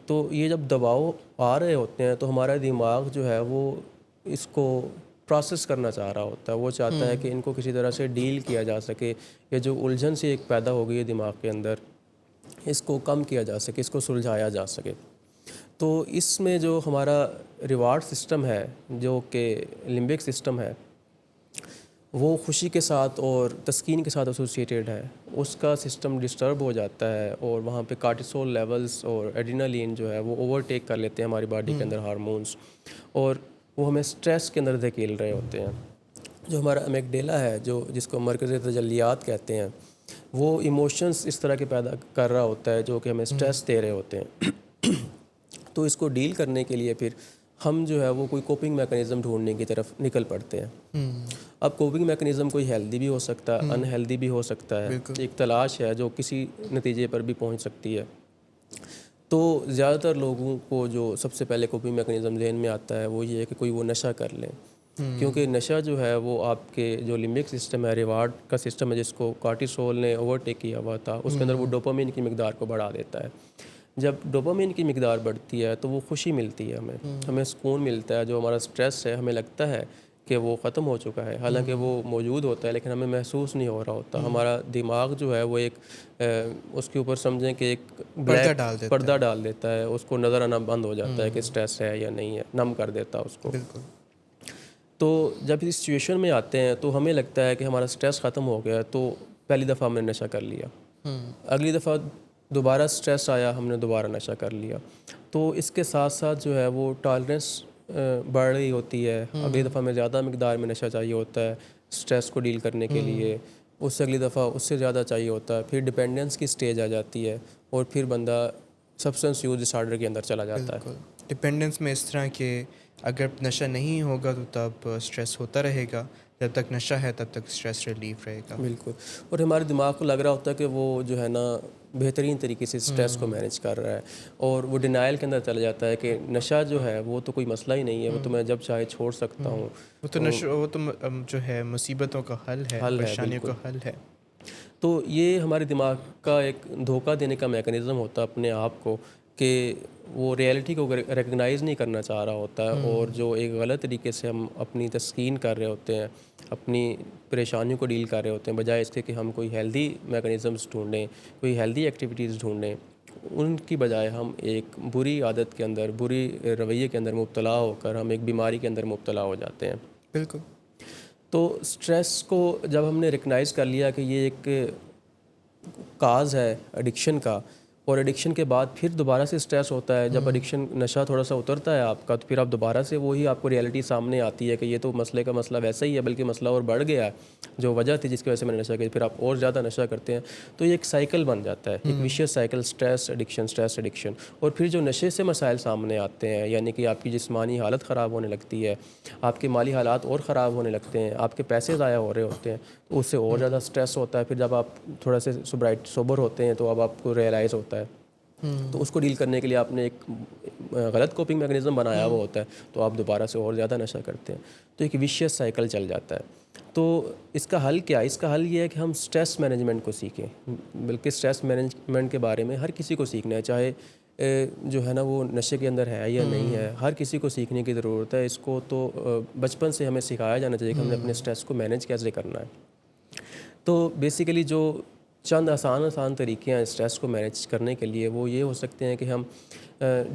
تو یہ جب دباؤ آ رہے ہوتے ہیں تو ہمارا دماغ جو ہے وہ اس کو پروسیس کرنا چاہ رہا ہوتا ہے. وہ چاہتا ہے کہ ان کو کسی طرح سے ڈیل کیا جا سکے, یا جو الجھن سی ایک پیدا ہو گئی ہے دماغ کے اندر اس کو کم کیا جا سکے, اس کو سلجھایا جا سکے. تو اس میں جو ہمارا ریوارڈ سسٹم ہے جو کہ لمبک سسٹم ہے وہ خوشی کے ساتھ اور تسکین کے ساتھ ایسوسیٹیڈ ہے. اس کا سسٹم ڈسٹرب ہو جاتا ہے اور وہاں پہ کارٹیسول لیولز اور ایڈرینالین جو ہے وہ اوور ٹیک کر لیتے ہیں ہماری باڈی کے اندر ہارمونز, اور وہ ہمیں سٹریس کے اندر دھکیل رہے ہوتے ہیں. جو ہمارا امیگڈیلا ہے جس کو مرکزی تجلیات کہتے ہیں, وہ ایموشنز اس طرح کے پیدا کر رہا ہوتا ہے جو کہ ہمیں سٹریس دے رہے ہوتے ہیں. تو اس کو ڈیل کرنے کے لیے پھر ہم جو ہے وہ کوئی کوپنگ میکانزم ڈھونڈنے کی طرف نکل پڑتے ہیں. اب کوپنگ میکانزم کوئی ہیلدی بھی ہو سکتا ہے, ان ہیلدی بھی ہو سکتا ہے, ایک تلاش ہے جو کسی نتیجے پر بھی پہنچ سکتی ہے. تو زیادہ تر لوگوں کو جو سب سے پہلے کوپنگ میکانزم ذہن میں آتا ہے وہ یہ ہے کہ کوئی وہ نشہ کر لیں, کیونکہ نشہ جو ہے وہ آپ کے جو لمبک سسٹم ہے, ریوارڈ کا سسٹم ہے جس کو کارٹیسول نے اوور ٹیک کیا ہوا تھا, اس کے اندر وہ ڈوپامین کی مقدار کو بڑھا دیتا ہے. جب ڈوپامین کی مقدار بڑھتی ہے تو وہ خوشی ملتی ہے, ہمیں سکون ملتا ہے. جو ہمارا سٹریس ہے ہمیں لگتا ہے کہ وہ ختم ہو چکا ہے, حالانکہ وہ موجود ہوتا ہے لیکن ہمیں محسوس نہیں ہو رہا ہوتا. ہمارا دماغ جو ہے وہ ایک اس کے اوپر سمجھیں کہ ایک پردہ ڈال دیتا ہے, اس کو نظر آنا بند ہو جاتا ہے کہ سٹریس ہے یا نہیں ہے, نم کر دیتا ہے اس کو. تو جب اس سچویشن میں آتے ہیں تو ہمیں لگتا ہے کہ ہمارا سٹریس ختم ہو گیا, تو پہلی دفعہ ہم نے نشہ کر لیا, اگلی دفعہ دوبارہ سٹریس آیا, ہم نے دوبارہ نشہ کر لیا. تو اس کے ساتھ ساتھ جو ہے وہ ٹالرنس بڑھ رہی ہوتی ہے, اگلی دفعہ میں زیادہ مقدار میں نشہ چاہیے ہوتا ہے اسٹریس کو ڈیل کرنے کے لیے, اس سے اگلی دفعہ اس سے زیادہ چاہیے ہوتا ہے, پھر ڈپینڈنس کی سٹیج آ جاتی ہے اور پھر بندہ سبسٹنس یوز ڈس آرڈر کے اندر چلا جاتا ہے. ڈپینڈنس میں اس طرح کہ اگر نشہ نہیں ہوگا تو تب اسٹریس ہوتا رہے گا, جب تک نشہ ہے تب تک اسٹریس ریلیف رہے گا. بالکل, اور ہمارے دماغ کو لگ رہا ہوتا ہے کہ وہ جو ہے نا بہترین طریقے سے اسٹریس کو مینیج کر رہا ہے, اور وہ ڈینائل کے اندر چلا جاتا ہے کہ نشہ جو ہے وہ تو کوئی مسئلہ ہی نہیں ہے, وہ تو میں جب چاہے چھوڑ سکتا ہوں. وہ تو نشہ, وہ تو جو ہے مصیبتوں کا حل ہے, پریشانیوں کا حل ہے. تو یہ ہمارے دماغ کا ایک دھوکہ دینے کا میکانزم ہوتا ہے اپنے آپ کو, کہ وہ ریئلٹی کو ریکگنائز نہیں کرنا چاہ رہا ہوتا ہے, اور جو ایک غلط طریقے سے ہم اپنی تسکین کر رہے ہوتے ہیں, اپنی پریشانیوں کو ڈیل کر رہے ہوتے ہیں, بجائے اس کے کہ ہم کوئی ہیلدی میکانزمس ڈھونڈیں, کوئی ہیلدی ایکٹیویٹیز ڈھونڈیں, ان کی بجائے ہم ایک بری عادت کے اندر, بری رویے کے اندر مبتلا ہو کر ہم ایک بیماری کے اندر مبتلا ہو جاتے ہیں. بالکل. تو سٹریس کو جب ہم نے ریکگنائز کر لیا کہ یہ ایک کاز ہے ایڈکشن کا, اور ایڈکشن کے بعد پھر دوبارہ سے سٹریس ہوتا ہے, جب ایڈکشن نشہ تھوڑا سا اترتا ہے آپ کا, تو پھر آپ دوبارہ سے وہی آپ کو ریئلٹی سامنے آتی ہے کہ یہ تو مسئلے کا مسئلہ ویسا ہی ہے, بلکہ مسئلہ اور بڑھ گیا ہے, جو وجہ تھی جس کی وجہ سے میں نے نشہ کیا, پھر آپ اور زیادہ نشہ کرتے ہیں. تو یہ ایک سائیکل بن جاتا ہے, ایک ویشیس سائیکل, سٹریس ایڈکشن. اور پھر جو نشے سے مسائل سامنے آتے ہیں, یعنی کہ آپ کی جسمانی حالت خراب ہونے لگتی ہے, آپ کے مالی حالات اور خراب ہونے لگتے ہیں, آپ کے پیسے ضائع ہو رہے ہوتے ہیں, تو اس سے اور زیادہ سٹریس ہوتا ہے. پھر جب آپ تھوڑا سے سوبر ہوتے ہیں تو اب آپ کو ریئلائز ہوتا ہے, تو اس کو ڈیل کرنے کے لیے آپ نے ایک غلط کوپنگ میکانزم بنایا ہوا ہوتا ہے, تو آپ دوبارہ سے اور زیادہ نشہ کرتے ہیں. تو ایک ویشیس سائیکل چل جاتا ہے. تو اس کا حل کیا ہے؟ اس کا حل یہ ہے کہ ہم سٹریس مینجمنٹ کو سیکھیں, بلکہ سٹریس مینجمنٹ کے بارے میں ہر کسی کو سیکھنا ہے, چاہے جو ہے نا وہ نشے کے اندر ہے یا نہیں ہے, ہر کسی کو سیکھنے کی ضرورت ہے. اس کو تو بچپن سے ہمیں سکھایا جانا چاہیے کہ ہم نے اپنے سٹریس کو مینیج کیسے کرنا ہے. تو بیسیکلی جو چند آسان طریقے ہیں اسٹریس کو مینیج کرنے کے لیے, وہ یہ ہو سکتے ہیں کہ ہم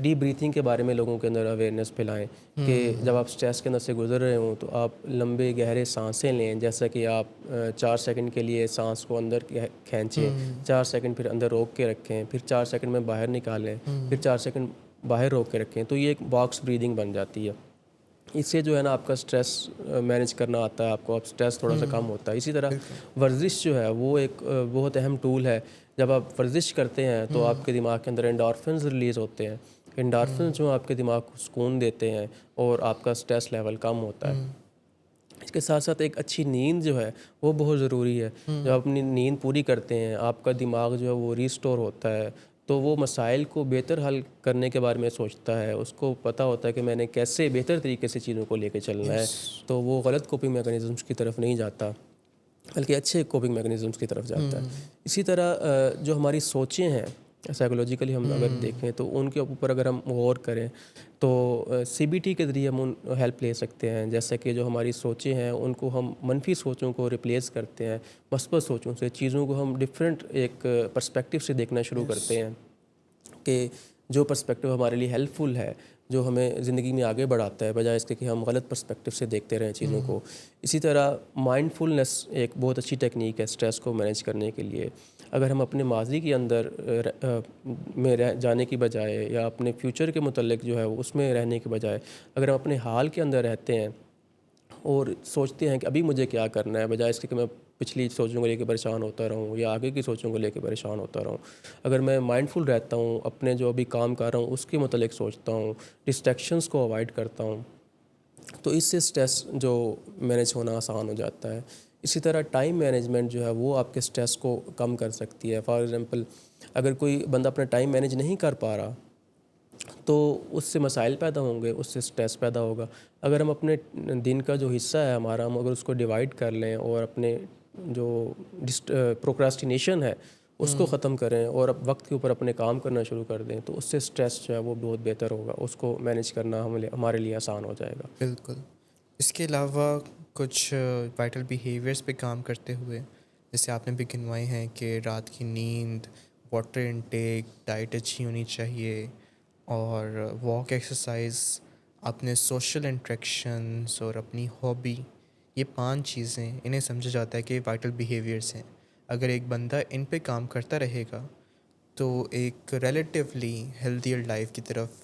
ڈیپ بریتھنگ کے بارے میں لوگوں کے اندر اویئرنیس پھیلائیں, کہ جب آپ اسٹریس کے اندر سے گزر رہے ہوں تو آپ لمبے گہرے سانسیں لیں, جیسا کہ آپ 4 سیکنڈ کے لیے سانس کو اندر کھینچیں, 4 سیکنڈ پھر اندر روک کے رکھیں, پھر 4 سیکنڈ میں باہر نکالیں, پھر 4 سیکنڈ باہر روک کے رکھیں. تو یہ ایک باکس بریدنگ بن جاتی ہے. اس سے جو ہے نا آپ کا سٹریس مینیج کرنا آتا ہے, آپ کو اب سٹریس تھوڑا سا کم ہوتا ہے. اسی طرح ورزش جو ہے وہ ایک بہت اہم ٹول ہے. جب آپ ورزش کرتے ہیں تو آپ کے دماغ کے اندر انڈورفنز ریلیز ہوتے ہیں. انڈورفنز جو آپ کے دماغ کو سکون دیتے ہیں اور آپ کا سٹریس لیول کم ہوتا ہے. اس کے ساتھ ساتھ ایک اچھی نیند جو ہے وہ بہت ضروری ہے. جب آپ اپنی نیند پوری کرتے ہیں, آپ کا دماغ جو ہے وہ ریسٹور ہوتا ہے, تو وہ مسائل کو بہتر حل کرنے کے بارے میں سوچتا ہے. اس کو پتہ ہوتا ہے کہ میں نے کیسے بہتر طریقے سے چیزوں کو لے کے چلنا ہے, تو وہ غلط کوپنگ میکانزمس کی طرف نہیں جاتا, بلکہ اچھے کوپنگ میکانزمس کی طرف جاتا ہے. اسی طرح جو ہماری سوچیں ہیں سائیکولوجیکلی ہم اگر دیکھیں تو ان کے اوپر اگر ہم غور کریں تو CBT کے ذریعے ہم ہیلپ لے سکتے ہیں. جیسا کہ جو ہماری سوچیں ہیں ان کو ہم منفی سوچوں کو ریپلیس کرتے ہیں مثبت سوچوں سے. چیزوں کو ہم ڈفرینٹ ایک پرسپیکٹیو سے دیکھنا شروع کرتے ہیں, کہ جو پرسپیکٹیو ہمارے لیے ہیلپ فل ہے, جو ہمیں زندگی میں آگے بڑھاتا ہے, بجائے اس کے کہ ہم غلط پرسپیکٹیو سے دیکھتے رہیں چیزوں کو. اسی طرح مائنڈ فلنس ایک بہت اچھی ٹیکنیک ہے سٹریس کو مینیج کرنے کے لیے. اگر ہم اپنے ماضی کے اندر میں جانے کی بجائے, یا اپنے فیوچر کے متعلق جو ہے اس میں رہنے کے بجائے, اگر ہم اپنے حال کے اندر رہتے ہیں اور سوچتے ہیں کہ ابھی مجھے کیا کرنا ہے, بجائے اس کے کہ میں پچھلی سوچوں کو لے کے پریشان ہوتا رہوں یا آگے کی سوچوں کو لے کے پریشان ہوتا رہوں, اگر میں مائنڈ فل رہتا ہوں, اپنے جو ابھی کام کر رہا ہوں اس کے متعلق سوچتا ہوں, ڈسٹریکشنز کو اوائڈ کرتا ہوں, تو اس سے سٹریس جو مینیج ہونا آسان ہو جاتا ہے. اسی طرح ٹائم مینجمنٹ جو ہے وہ آپ کے سٹریس کو کم کر سکتی ہے. فار ایگزامپل اگر کوئی بندہ اپنا ٹائم مینیج نہیں کر پا رہا تو اس سے مسائل پیدا ہوں گے, اس سے سٹریس پیدا ہوگا. اگر ہم اپنے دن کا جو حصہ ہے ہمارا, ہم اگر اس کو ڈیوائڈ کر لیں اور اپنے جو پروکراسٹینیشن ہے اس کو ختم کریں اور اب وقت کے اوپر اپنے کام کرنا شروع کر دیں, تو اس سے سٹریس جو ہے وہ بہت بہتر ہوگا, اس کو مینیج کرنا ہمارے لیے آسان ہو جائے گا. بالکل. اس کے علاوہ کچھ وائٹل بیہیویئرس پہ کام کرتے ہوئے, جیسے آپ نے بھی گنوائے ہیں کہ رات کی نیند, واٹر انٹیک, ڈائٹ اچھی ہونی چاہیے, اور واک, ایکسرسائز, اپنے سوشل انٹریکشنز اور اپنی ہابی, یہ 5 چیزیں انہیں سمجھا جاتا ہے کہ وائٹل بیہیویئرس ہیں. اگر ایک بندہ ان پہ کام کرتا رہے گا تو ایک ریلیٹیولی ہیلدیئر لائف کی طرف